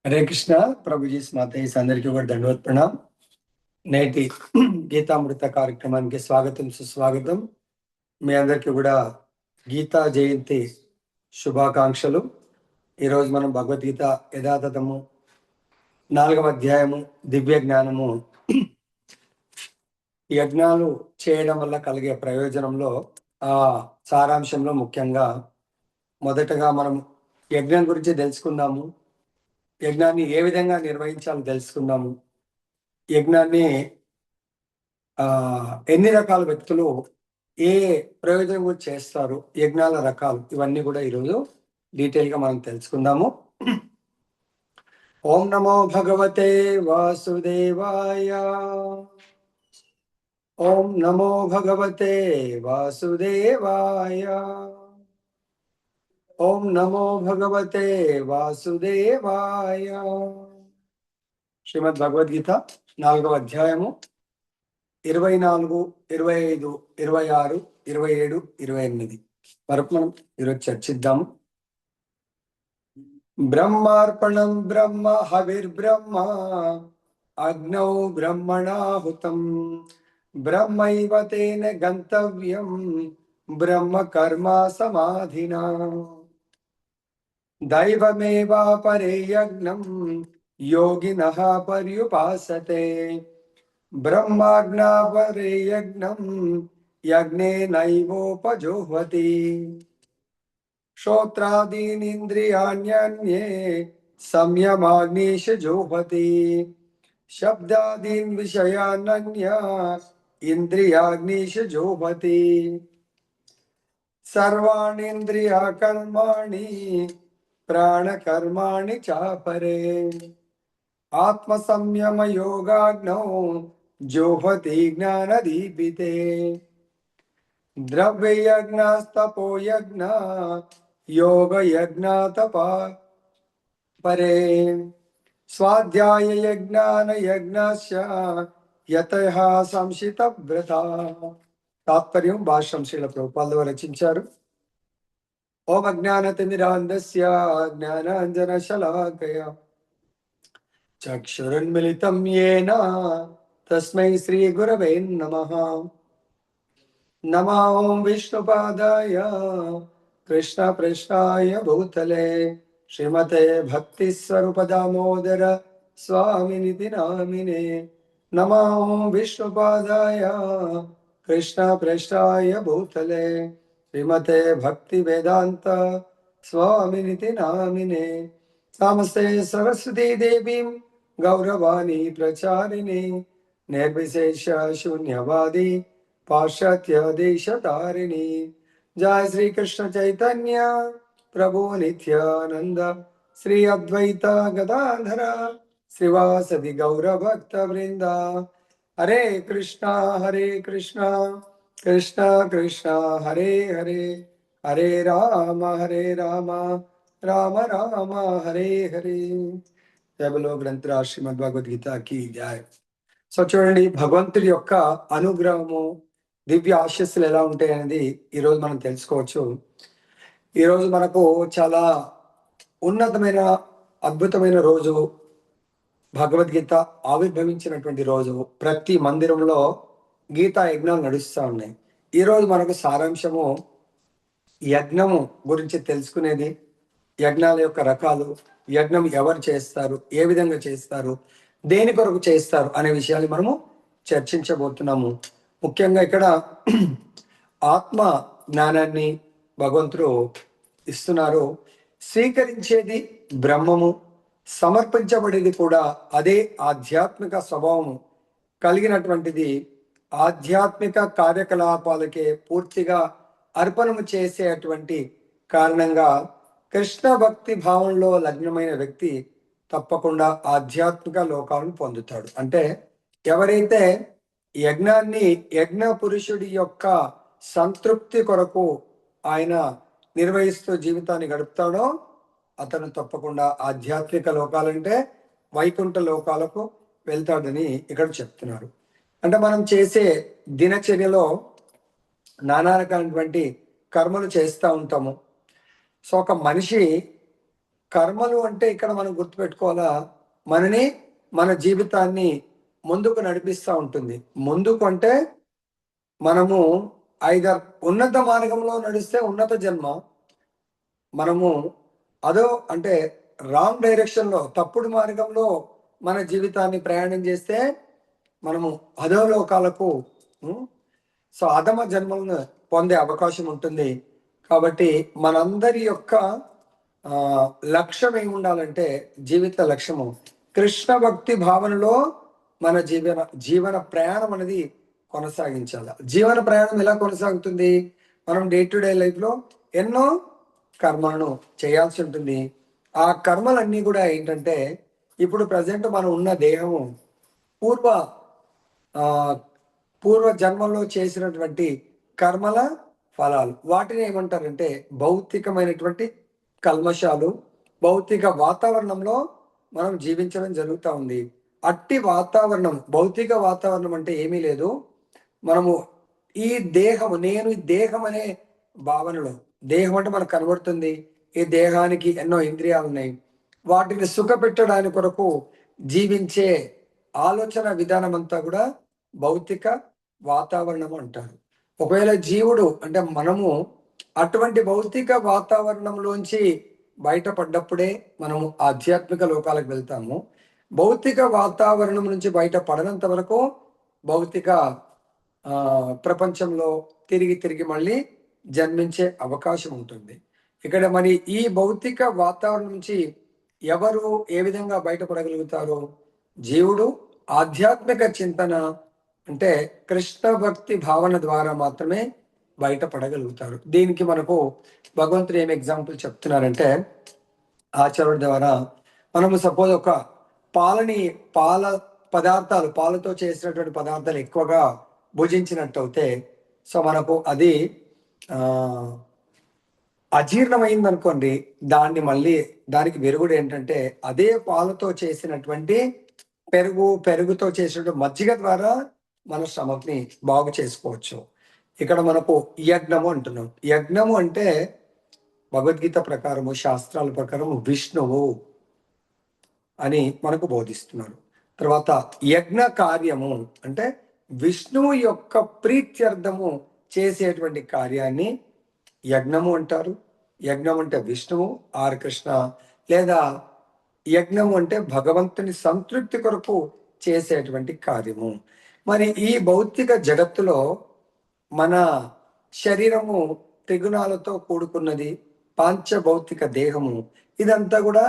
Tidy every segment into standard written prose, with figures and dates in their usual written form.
హరే కృష్ణ. ప్రభుజీ మాతయ్య అందరికీ కూడా దండవత్ ప్రణాం. నేటి గీతామృత కార్యక్రమానికి స్వాగతం, సుస్వాగతం. మీ అందరికీ కూడా గీతా జయంతి శుభాకాంక్షలు. ఈరోజు మనం భగవద్గీత యథాతథము 4వ అధ్యాయము దివ్య జ్ఞానము, యజ్ఞాలు చేయడం వల్ల కలిగే ప్రయోజనంలో సారాంశంలో ముఖ్యంగా మొదటగా మనం యజ్ఞం గురించి తెలుసుకుందాము. యజ్ఞాన్ని ఏ విధంగా నిర్వహించాలో తెలుసుకుందాము. యజ్ఞాన్ని ఎన్ని రకాల వ్యక్తులు ఏ ప్రయోజనం గురించి చేస్తారు, యజ్ఞాల రకాలు, ఇవన్నీ కూడా ఈరోజు డీటెయిల్ గా మనం తెలుసుకుందాము. ఓం నమో భగవతే వాసుదేవాయ. ఓం నమో భగవతే వాసుదేవాయ. ఓం నమో భగవతే వాసుదేవాయ. శ్రీమద్ భగవద్గీత 4వ అధ్యాయము 24, 25, 26, 27, 28 వరకు మనం ఈరోజు చర్చిద్దాము. బ్రహ్మార్పణం బ్రహ్మ హవిర్బ్రహ్మ అగ్నౌ బ్రహ్మణాహుతం బ్రహ్మైవ తేన గంతవ్యం బ్రహ్మ కర్మ సమాధినా దైవమేవాపరే యజ్ఞం యోగినః పర్యుపాసతే బ్రహ్మాజ్ఞాపరే యజ్ఞం యజ్ఞే నైవోపజుహ్వతి శ్రోత్రాదీనింద్రియాణ్యన్యే సంయమాగ్నిష జుహ్వతి శబ్దాదీన్ విషయానన్య ఇంద్రియాగ్నిష జుహ్వతి సర్వాణీంద్రియా కర్మాణి ప్రాణకర్మాణి చాపరే ఆత్మ సంయమ యోగాగ్నౌ జోహతి జ్ఞానదీపితే ద్రవ్యయజ్ఞస్తపోయజ్ఞ యోగయజ్ఞ తపా పరే స్వాధ్యాయ యజ్ఞాన యజ్ఞస్య యతః సంశిత వ్రత. తాత్పర్యం భాష్యం శ్రీల ప్రభుపాదులు రచించారు. ఓం అజ్ఞానతిమిరాంధస్య జ్ఞానాంజనశలాకయ చక్షురున్మిళితం యేన తస్మై శ్రీ గురవే నమః. నమో విష్ణుపాదాయ కృష్ణ పృష్ఠాయ భూతలే శ్రీమతే భక్తి స్వరూప దామోదర స్వామినితి నామినే. నమో విష్ణుపాదాయ కృష్ణ పృష్ఠాయ భూతలే శ్రీమతే భక్తి వేదాంత స్వామినితి నామినే. నమస్తే సరస్వతీ దేవీం గౌరవాణి ప్రచారిణి నిర్విశేష శూన్యవాది పాశ్చాత్య దేశ తారిణి. జయ శ్రీ కృష్ణ చైతన్య ప్రభు నిత్యానంద శ్రీ అద్వైత గదాధర శ్రీవాసది గౌర భక్త వృంద. హరే కృష్ణ కృష్ణ కృష్ణ హరే హరే, హరే రామ రామ రామ హరే హరే. జయబలో గ్రంథరాజ్ శ్రీమద్ భగవద్గీతకి జయ. సో చూడండి, భగవంతుడి యొక్క అనుగ్రహము, దివ్య ఆశస్సులు ఎలా ఉంటాయి అనేది ఈరోజు మనం తెలుసుకోవచ్చు. ఈరోజు మనకు చాలా ఉన్నతమైన అద్భుతమైన రోజు, భగవద్గీత ఆవిర్భవించినటువంటి రోజు. ప్రతి మందిరంలో గీతా యజ్ఞాలు నడుస్తూ ఉన్నాయి. ఈరోజు మనకు సారాంశము యజ్ఞము గురించి తెలుసుకునేది, యజ్ఞాల యొక్క రకాలు, యజ్ఞం ఎవరు చేస్తారు, ఏ విధంగా చేస్తారు, దేని కొరకు చేస్తారు అనే విషయాన్ని మనము చర్చించబోతున్నాము. ముఖ్యంగా ఇక్కడ ఆత్మ జ్ఞానాన్ని భగవంతుడు ఇస్తున్నారు. స్వీకరించేది బ్రహ్మము, సమర్పించబడేది కూడా అదే ఆధ్యాత్మిక స్వభావము కలిగినటువంటిది. ఆధ్యాత్మిక కార్యకలాపాలకే పూర్తిగా అర్పణము చేసేటువంటి కారణంగా కృష్ణ భక్తి భావంలో లగ్నమైన వ్యక్తి తప్పకుండా ఆధ్యాత్మిక లోకాలను పొందుతాడు. అంటే ఎవరైతే యజ్ఞాన్ని, యజ్ఞ పురుషుడి యొక్క సంతృప్తి కొరకు ఆయన నిర్వహిస్తూ జీవితాన్ని గడుపుతాడో అతను తప్పకుండా ఆధ్యాత్మిక లోకాలంటే వైకుంఠ లోకాలకు వెళ్తాడని ఇక్కడ చెప్తున్నారు. అంటే మనం చేసే దినచర్యలో నానా రకాలైనటువంటి కర్మలు చేస్తూ ఉంటాము. సో ఒక మనిషి కర్మలు అంటే ఇక్కడ మనం గుర్తుపెట్టుకోవాలా, మన జీవితాన్ని ముందుకు నడిపిస్తూ ఉంటుంది. ముందుకు అంటే మనము ఐదర్ ఉన్నత మార్గంలో నడిస్తే ఉన్నత జన్మ, మనము అదో అంటే రాంగ్ డైరెక్షన్లో తప్పుడు మార్గంలో మన జీవితాన్ని ప్రయాణం చేస్తే మనము అధోలోకాలకు సో అధమ జన్మలను పొందే అవకాశం ఉంటుంది. కాబట్టి మనందరి యొక్క లక్ష్యం ఏమి ఉండాలంటే, జీవిత లక్ష్యము కృష్ణ భక్తి భావనలో మన జీవన ప్రయాణం అనేది కొనసాగించాలి. జీవన ప్రయాణం ఎలా కొనసాగుతుంది? మనం డే టు డే లైఫ్లో ఎన్నో కర్మలను చేయాల్సి ఉంటుంది. ఆ కర్మలన్నీ కూడా ఏంటంటే, ఇప్పుడు ప్రజెంట్ మనం ఉన్న దేహము పూర్వ జన్మలో చేసినటువంటి కర్మల ఫలాలు. వాటిని ఏమంటారంటే భౌతికమైనటువంటి కల్మషాలు. భౌతిక వాతావరణంలో మనం జీవించడం జరుగుతూ ఉంది. అట్టి వాతావరణం, భౌతిక వాతావరణం అంటే ఏమీ లేదు. మనము ఈ దేహము, నేను ఈ దేహం అనే భావనలో, దేహం అంటే మనకు కనబడుతుంది, ఈ దేహానికి ఎన్నో ఇంద్రియాలు ఉన్నాయి, వాటిని సుఖపెట్టడానికి కొరకు జీవించే ఆలోచన విధానం అంతా కూడా భౌతిక వాతావరణం అంటారు. ఒకవేళ జీవుడు అంటే మనము అటువంటి భౌతిక వాతావరణంలోంచి బయటపడ్డప్పుడే మనము ఆధ్యాత్మిక లోకాలకు వెళ్తాము. భౌతిక వాతావరణం నుంచి బయటపడనంత వరకు భౌతిక ప్రపంచంలో తిరిగి తిరిగి మళ్ళీ జన్మించే అవకాశం ఉంటుంది. ఇక్కడ మరి ఈ భౌతిక వాతావరణం నుంచి ఎవరు ఏ విధంగా బయటపడగలుగుతారు? జీవుడు ఆధ్యాత్మిక చింతన అంటే కృష్ణ భక్తి భావన ద్వారా మాత్రమే బయటపడగలుగుతారు. దీనికి మనకు భగవంతుడు ఏమి ఎగ్జాంపుల్ చెప్తున్నారంటే, ఆచార్యుడి ద్వారా మనము సపోజ్ ఒక పాల పదార్థాలు, పాలతో చేసినటువంటి పదార్థాలు ఎక్కువగా భుజించినట్టు అయితే, సో మనకు అది అజీర్ణమైంది అనుకోండి, దానికి విరుగుడు ఏంటంటే అదే పాలతో చేసినటువంటి పెరుగుతో చేసినటువంటి మజ్జిగ ద్వారా మన శ్రమని బాగు చేసుకోవచ్చు. ఇక్కడ మనకు యజ్ఞము అంటున్నాం. యజ్ఞము అంటే భగవద్గీత ప్రకారము, శాస్త్రాల ప్రకారము విష్ణువు అని మనకు బోధిస్తున్నారు. తర్వాత యజ్ఞ కార్యము అంటే విష్ణువు యొక్క ప్రీత్యర్థము చేసేటువంటి కార్యాన్ని యజ్ఞము అంటారు. యజ్ఞం అంటే విష్ణువు ఆర్ కృష్ణ, లేదా యజ్ఞము అంటే భగవంతుని సంతృప్తి కొరకు చేసేటువంటి కార్యము. మరి ఈ భౌతిక జగత్తులో మన శరీరము త్రిగుణాలతో కూడుకున్నది, పాంచభౌతిక దేహము, ఇదంతా కూడా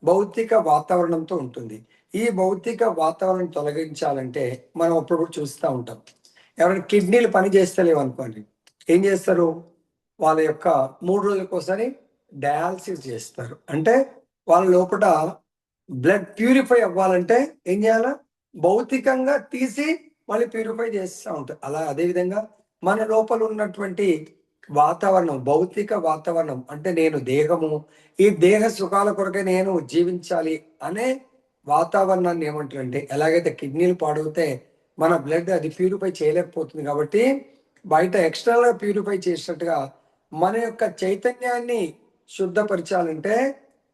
భౌతిక వాతావరణంతో ఉంటుంది. ఈ భౌతిక వాతావరణం తొలగించాలంటే మనం అప్పుడు చూస్తూ ఉంటాం, ఎవరైనా కిడ్నీలు పని చేస్తలేవు అనుకోండి, ఏం చేస్తారు? వాళ్ళ యొక్క 3 రోజులకు ఒకసారి డయాలసిస్ చేస్తారు. అంటే వాళ్ళ లోపల బ్లడ్ ప్యూరిఫై అవ్వాలంటే ఏం చేయాలా? భౌతికంగా తీసి మళ్ళీ ప్యూరిఫై చేస్తూ ఉంటారు. అలా అదేవిధంగా మన లోపల ఉన్నటువంటి వాతావరణం, భౌతిక వాతావరణం అంటే నేను దేహము, ఈ దేహ సుఖాల కొరకే నేను జీవించాలి అనే వాతావరణాన్ని ఏమంటారంటే, ఎలాగైతే కిడ్నీలు పాడవుతే మన బ్లడ్ అది ప్యూరిఫై చేయలేకపోతుంది, కాబట్టి బయట ఎక్స్టర్నల్గా ప్యూరిఫై చేసినట్టుగా మన యొక్క చైతన్యాన్ని శుద్ధపరచాలంటే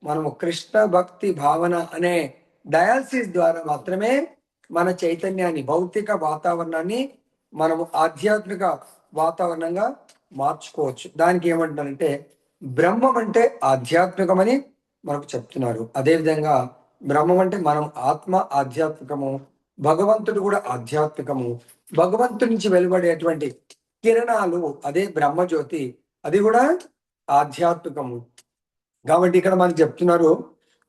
మనము కృష్ణ భక్తి భావన అనే డయాలసిస్ ద్వారా మాత్రమే మన చైతన్యాన్ని, భౌతిక వాతావరణాన్ని మనము ఆధ్యాత్మిక వాతావరణంగా మార్చుకోవచ్చు. దానికి ఏమంటారంటే బ్రహ్మం అంటే ఆధ్యాత్మికమని మనకు చెప్తున్నారు. అదేవిధంగా బ్రహ్మం అంటే మనం ఆత్మ ఆధ్యాత్మికము, భగవంతుడు కూడా ఆధ్యాత్మికము. భగవంతుడి నుంచి వెలువడేటువంటి కిరణాలు అదే బ్రహ్మజ్యోతి, అది కూడా ఆధ్యాత్మికము. కాబట్టి ఇక్కడ మనకి చెప్తున్నారు,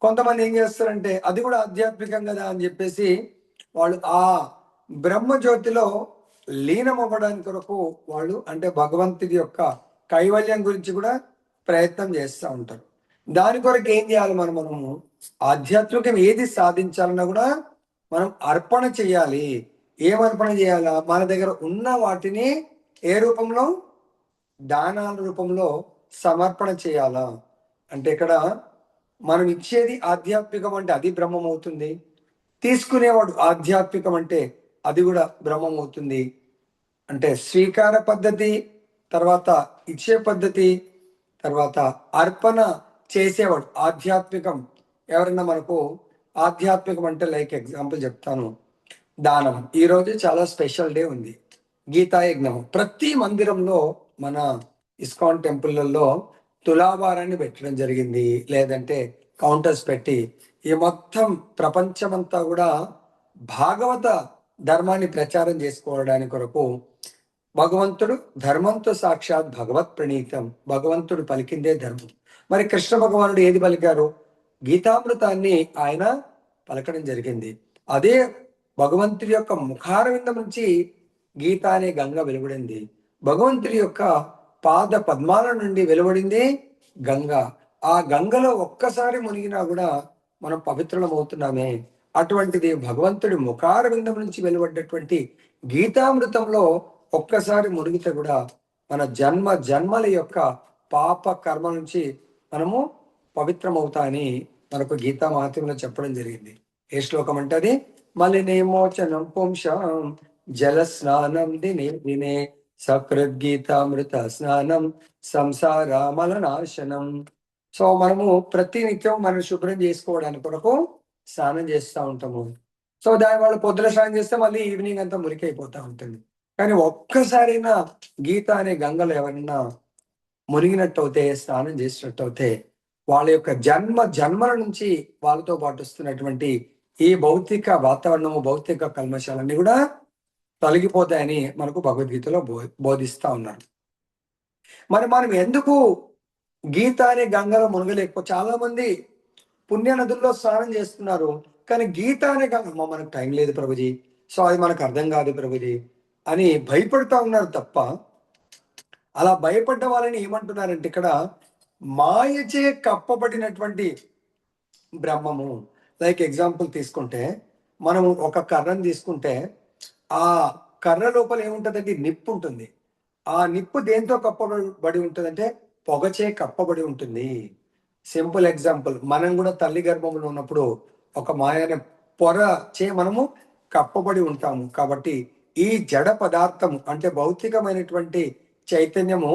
కొంతమంది ఏం చేస్తారంటే అది కూడా ఆధ్యాత్మికం కదా అని చెప్పేసి వాళ్ళు ఆ బ్రహ్మజ్యోతిలో లీనం అవ్వడానికి కొరకు వాళ్ళు అంటే భగవంతుడి యొక్క కైవల్యం గురించి కూడా ప్రయత్నం చేస్తూ ఉంటారు. దాని కొరకు ఏం చేయాలి? మనము ఆధ్యాత్మికం ఏది సాధించాలన్నా కూడా మనం అర్పణ చేయాలి. ఏం అర్పణ చేయాలా? మన దగ్గర ఉన్న వాటిని ఏ రూపంలో? దానాల రూపంలో సమర్పణ చేయాలా. అంటే ఇక్కడ మనం ఇచ్చేది ఆధ్యాత్మికం అంటే అది బ్రహ్మం అవుతుంది, తీసుకునేవాడు ఆధ్యాత్మికం అంటే అది కూడా బ్రహ్మం అవుతుంది. అంటే స్వీకార పద్ధతి, తర్వాత ఇచ్చే పద్ధతి, తర్వాత అర్పణ చేసేవాడు. ఆధ్యాత్మికం ఎవరన్నా మనకు ఆధ్యాత్మికం అంటే లైక్ ఎగ్జాంపుల్ చెప్తాను. దానం ఈరోజు చాలా స్పెషల్ డే ఉంది. గీతాయజ్ఞం ప్రతి మందిరంలో మన ఇస్కాన్ టెంపుల్లలో తులాభారాన్ని పెట్టడం జరిగింది, లేదంటే కౌంటర్స్ పెట్టి ఈ మొత్తం ప్రపంచమంతా కూడా భాగవత ధర్మాన్ని ప్రచారం చేసుకోవడానికి కొరకు భగవంతుడు ధర్మంతో సాక్షాత్ భగవత్ ప్రణీతం, భగవంతుడు పలికిందే ధర్మం. మరి కృష్ణ భగవానుడు ఏది పలికారు? గీతామృతాన్ని ఆయన పలకడం జరిగింది. అదే భగవంతుడి యొక్క ముఖారవిందం నుంచి గీత అనే గంగ వెలువడింది. భగవంతుడి యొక్క పాద పద్మాల నుండి వెలువడింది గంగ. ఆ గంగలో ఒక్కసారి మునిగినా కూడా మనం పవిత్రులం అవుతున్నామే. అటువంటిది భగవంతుడి ముఖారవిందం నుంచి వెలువడ్డటువంటి గీతామృతంలో ఒక్కసారి మునిగితే కూడా మన జన్మ జన్మల యొక్క పాప కర్మ నుంచి మనము పవిత్రమవుతా అని మనకు గీతా మహాత్మ్యంలో చెప్పడం జరిగింది. ఏ శ్లోకం అంటే అది మలినేమోచనం పుంసాం జల స్నానం దినే దినే సకృద్గీతామృత స్నానం సంసారామలనాశనం. సో మనము ప్రతి నిత్యం మనం శుభ్రం చేసుకోవడానికి కొరకు స్నానం చేస్తూ ఉంటాము. సో దాని వాళ్ళు పొద్దున స్నానం చేస్తే మళ్ళీ ఈవినింగ్ అంతా మురికైపోతా ఉంటుంది. కానీ ఒక్కసారైనా గీత అనే గంగలో ఎవరైనా మునిగినట్టు అవుతే, స్నానం చేసినట్టు అవుతే వాళ్ళ యొక్క జన్మ జన్మల నుంచి వాళ్ళతో పాటు వస్తున్నటువంటి ఈ భౌతిక వాతావరణము, భౌతిక కల్మశాలన్నీ కూడా తొలగిపోతాయని మనకు భగవద్గీతలో బోధిస్తా ఉన్నాడు. మరి మనం ఎందుకు గీత అనే గంగలో మునగలేకపో? చాలా మంది పుణ్య నదుల్లో స్నానం చేస్తున్నారు, కానీ గీత అనే గంగ మనకు టైం లేదు ప్రభుజీ, సో అది మనకు అర్థం కాదు ప్రభుజీ అని భయపడుతూ ఉన్నారు తప్ప, అలా భయపడ్డ వాళ్ళని ఏమంటున్నారంటే ఇక్కడ మాయచే కప్పబడినటువంటి బ్రహ్మము. లైక్ ఎగ్జాంపుల్ తీసుకుంటే మనము ఒక కర్రను తీసుకుంటే ఆ కర్ర లోపల ఏముంటుందంటే నిప్పు ఉంటుంది. ఆ నిప్పు దేంతో కప్పబడి ఉంటుందంటే పొగచే కప్పబడి ఉంటుంది. సింపుల్ ఎగ్జాంపుల్, మనం కూడా తల్లి గర్భంలో ఉన్నప్పుడు ఒక మాయనే పొర చే మనము కప్పబడి ఉంటాము. కాబట్టి ఈ జడ పదార్థం అంటే భౌతికమైనటువంటి చైతన్యము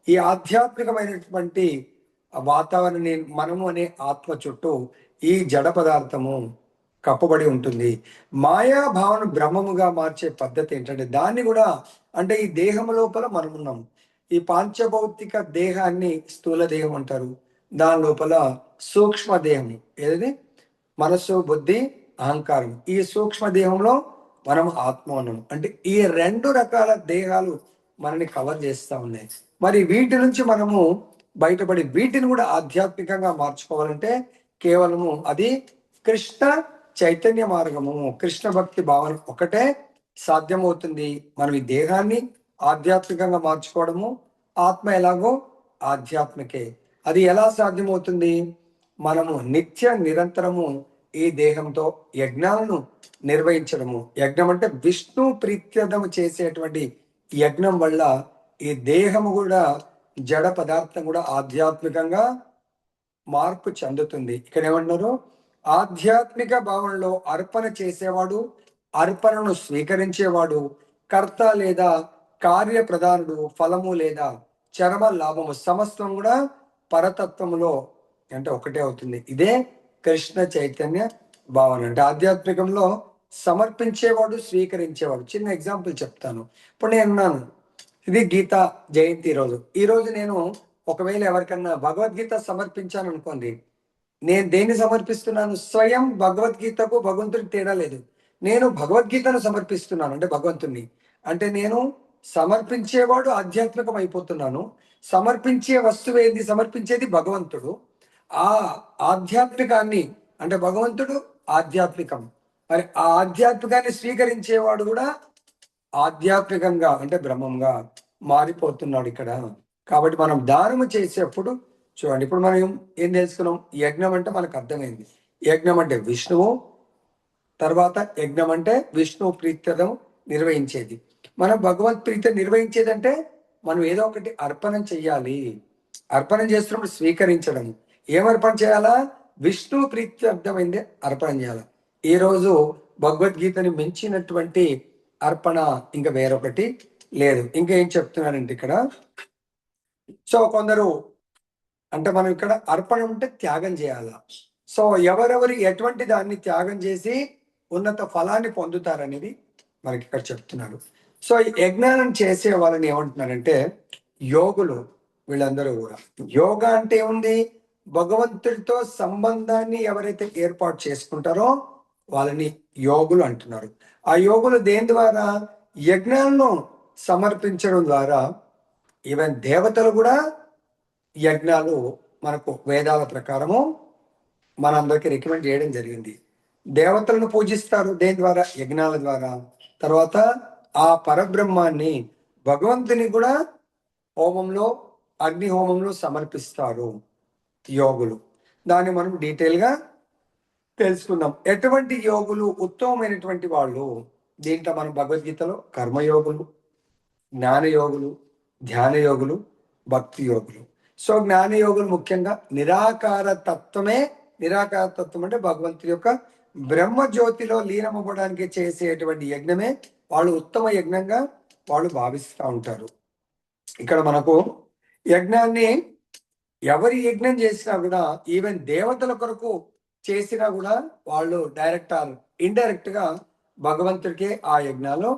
ఈ ఆధ్యాత్మికమైనటువంటి వాతావరణాన్ని మనము అనే ఆత్మ చుట్టూ ఈ జడ పదార్థము కప్పబడి ఉంటుంది. మాయా భావన బ్రహ్మముగా మార్చే పద్ధతి ఏంటంటే దాన్ని కూడా అంటే ఈ దేహం లోపల మనం ఉన్నాం. ఈ పాంచభౌతిక దేహాన్ని స్థూల దేహం అంటారు. దాని లోపల సూక్ష్మ దేహం ఏది మనస్సు, బుద్ధి, అహంకారం. ఈ సూక్ష్మ దేహంలో మనం ఆత్మ ఉన్నాం. అంటే ఈ రెండు రకాల దేహాలు మనని కవర్ చేస్తూ ఉన్నాయి. మరి వీటి నుంచి మనము బయటపడి వీటిని కూడా ఆధ్యాత్మికంగా మార్చుకోవాలంటే కేవలము అది కృష్ణ చైతన్య మార్గము, కృష్ణ భక్తి భావన ఒకటే సాధ్యమవుతుంది. మనం ఈ దేహాన్ని ఆధ్యాత్మికంగా మార్చుకోవడము, ఆత్మ ఎలాగో ఆధ్యాత్మికే. అది ఎలా సాధ్యమవుతుంది? మనము నిత్య నిరంతరము ఈ దేహంతో యజ్ఞాలను నిర్వహించడము. యజ్ఞం అంటే విష్ణు ప్రీత్యర్థము చేసేటువంటి యజ్ఞం వల్ల ఈ దేహము కూడా జడ పదార్థం కూడా ఆధ్యాత్మికంగా మార్పు చెందుతుంది. ఇక్కడ ఏమన్నారు? ఆధ్యాత్మిక భావనలో అర్పణ చేసేవాడు, అర్పణను స్వీకరించేవాడు, కర్త లేదా కార్య ప్రధానుడు, ఫలము లేదా చరమ లాభము సమస్తం కూడా పరతత్వములో అంటే ఒకటే అవుతుంది. ఇదే కృష్ణ చైతన్య భావన. అంటే ఆధ్యాత్మికంలో సమర్పించేవాడు, స్వీకరించేవాడు. చిన్న ఎగ్జాంపుల్ చెప్తాను. ఇప్పుడు నేను అన్నాను ఇది గీతా జయంతి రోజు. ఈ రోజు నేను ఒకవేళ ఎవరికన్నా భగవద్గీత సమర్పించాను అనుకోండి, నేను దేన్ని సమర్పిస్తున్నాను? స్వయం భగవద్గీతకు భగవంతుడికి తేడా లేదు. నేను భగవద్గీతను సమర్పిస్తున్నాను అంటే భగవంతుణ్ణి. అంటే నేను సమర్పించేవాడు ఆధ్యాత్మికం అయిపోతున్నాను. సమర్పించే వస్తువు ఏంది? సమర్పించేది భగవంతుడు. ఆ ఆధ్యాత్మికాన్ని అంటే భగవంతుడు ఆధ్యాత్మికం, మరి ఆ ఆధ్యాత్మికాన్ని స్వీకరించేవాడు కూడా ఆధ్యాత్మికంగా అంటే బ్రహ్మంగా మారిపోతున్నాడు ఇక్కడ. కాబట్టి మనం దానము చేసేప్పుడు చూడండి, ఇప్పుడు మనం ఏం తెలుసుకున్నాం? యజ్ఞం అంటే మనకు అర్థమైంది. యజ్ఞం అంటే విష్ణువు, తర్వాత యజ్ఞం అంటే విష్ణు ప్రీత్యర్థం నిర్వహించేది. మనం భగవత్ ప్రీతి నిర్వహించేది అంటే మనం ఏదో ఒకటి అర్పణం చెయ్యాలి. అర్పణం చేస్తున్నప్పుడు స్వీకరించడం. ఏం అర్పణ చేయాలా? విష్ణు ప్రీత్యర్థమైంది అర్పణ చేయాలి. ఈరోజు భగవద్గీతని మించినటువంటి అర్పణ ఇంకా వేరొకటి లేదు. ఇంకా ఏం చెప్తున్నానంటే ఇక్కడ, సో కొందరు అంటే మనం ఇక్కడ అర్పణ అంటే త్యాగం చేయాలా. సో ఎవరెవరు ఎటువంటి దాన్ని త్యాగం చేసి ఉన్నత ఫలాన్ని పొందుతారనేది మనకి ఇక్కడ చెప్తున్నారు. సో ఈ యజ్ఞానం చేసే వాళ్ళని ఏమంటున్నారంటే యోగులు. వీళ్ళందరూ కూడా యోగా అంటే ఏముంది, భగవంతుడితో సంబంధాన్ని ఎవరైతే ఏర్పాటు చేసుకుంటారో వాళ్ళని యోగులు అంటున్నారు. ఆ యోగులు దేని ద్వారా, యజ్ఞాలను సమర్పించడం ద్వారా. ఈవెన్ దేవతలు కూడా యజ్ఞాలు మనకు వేదాల ప్రకారము మనందరికి రికమెండ్ చేయడం జరిగింది. దేవతలను పూజిస్తారు దేని ద్వారా, యజ్ఞాల ద్వారా. తర్వాత ఆ పరబ్రహ్మాన్ని భగవంతుని కూడా హోమంలో, అగ్ని హోమంలో సమర్పిస్తారు యోగులు. దాన్ని మనం డీటెయిల్గా తెలుసుకుందాం. ఎటువంటి యోగులు ఉత్తమమైనటువంటి వాళ్ళు, దీంట్లో మనం భగవద్గీతలో కర్మయోగులు, జ్ఞానయోగులు, ధ్యాన యోగులు, భక్తి యోగులు. సో జ్ఞానయోగులు ముఖ్యంగా నిరాకార తత్వమే, నిరాకార తత్వం అంటే భగవంతుడి యొక్క బ్రహ్మజ్యోతిలో లీనమవ్వడానికి చేసేటువంటి యజ్ఞమే వాళ్ళు ఉత్తమ యజ్ఞంగా వాళ్ళు భావిస్తూ ఉంటారు. ఇక్కడ మనకు యజ్ఞాన్ని ఎవరి యజ్ఞం చేసినా కూడా, ఈవెన్ దేవతల కొరకు చేసినా కూడా వాళ్ళు డైరెక్ట్ ఆర్ ఇండైరెక్ట్ గా భగవంతుడికే ఆ యజ్ఞాలు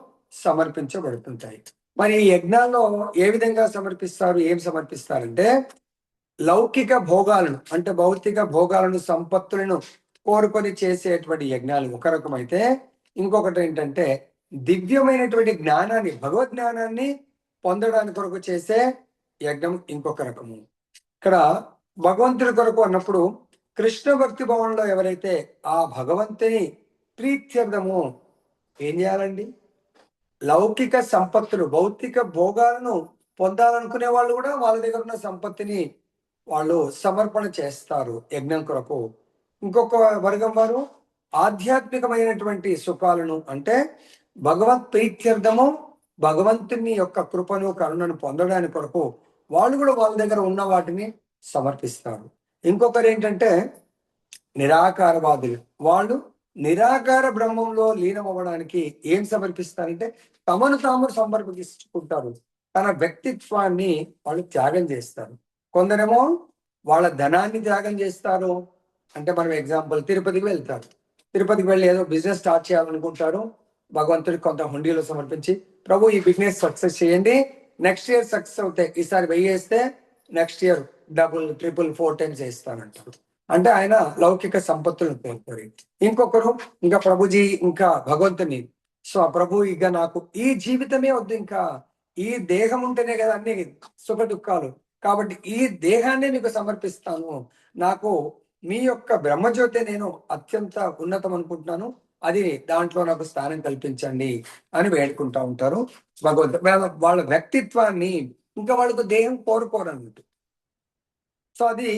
సమర్పించబడుతుంటాయి. మరి ఈ యజ్ఞాల్లో ఏ విధంగా సమర్పిస్తారు, ఏం సమర్పిస్తారంటే లౌకిక భోగాలను అంటే భౌతిక భోగాలను, సంపత్తులను కోరుకొని చేసేటువంటి యజ్ఞాలు ఒక రకం అయితే, ఇంకొకటి ఏంటంటే దివ్యమైనటువంటి జ్ఞానాన్ని, భగవద్ జ్ఞానాన్ని పొందడానికి కొరకు చేసే యజ్ఞం ఇంకొక రకము. ఇక్కడ భగవంతుడి కొరకు అన్నప్పుడు కృష్ణ భక్తి భవనంలో ఎవరైతే ఆ భగవంతుని ప్రీత్యర్థము ఏం చేయాలండి, లౌకిక సంపత్తులు, భౌతిక భోగాలను పొందాలనుకునే వాళ్ళు కూడా వాళ్ళ దగ్గర ఉన్న సంపత్తిని వాళ్ళు సమర్పణ చేస్తారు యజ్ఞం కొరకు. ఇంకొక వర్గం వారు ఆధ్యాత్మికమైనటువంటి సుఖాలను అంటే భగవత్ ప్రీత్యర్థము, భగవంతుని యొక్క కృపను, కరుణను పొందడానికి కొరకు వాళ్ళు కూడా వాళ్ళ దగ్గర ఉన్న వాటిని సమర్పిస్తారు. ఇంకొకరు ఏంటంటే నిరాకారవాదులు. వాళ్ళు నిరాకార బ్రహ్మంలో లీనం అవ్వడానికి ఏం సమర్పిస్తారంటే తమను తాము సమర్పించుకుంటారు. తన వ్యక్తిత్వాన్ని వాళ్ళు త్యాగం చేస్తారు. కొందరేమో వాళ్ళ ధనాన్ని త్యాగం చేస్తారు. అంటే మనం ఎగ్జాంపుల్ తిరుపతికి వెళ్తారు. తిరుపతికి వెళ్ళి ఏదో బిజినెస్ స్టార్ట్ చేయాలనుకుంటారు. భగవంతుడికి కొంత హుండీలో సమర్పించి, ప్రభు ఈ బిజినెస్ సక్సెస్ చేయండి, నెక్స్ట్ ఇయర్ సక్సెస్ అవుతాయి, ఈసారి 1000 వేస్తే next year double, triple, 4 times వేస్తానంటారు. అంటే ఆయన లౌకిక సంపత్తులను కోల్పోయి. ఇంకొకరు ఇంకా ప్రభుజీ ఇంకా భగవంతుని, సో ప్రభు ఇక నాకు ఈ జీవితమే వద్దు, ఇంకా ఈ దేహం ఉంటేనే కదా అన్ని సుఖ దుఃఖాలు, కాబట్టి ఈ దేహాన్ని మీకు సమర్పిస్తాను, నాకు మీ యొక్క బ్రహ్మజ్యోతి నేను అత్యంత ఉన్నతం అనుకుంటున్నాను, అది దాంట్లో నాకు స్థానం కల్పించండి అని వేడుకుంటా ఉంటారు భగవంతు. వాళ్ళ వ్యక్తిత్వాన్ని, ఇంకా వాళ్ళకు దేహం కోరుకోరు అన్నట్టు. సో అది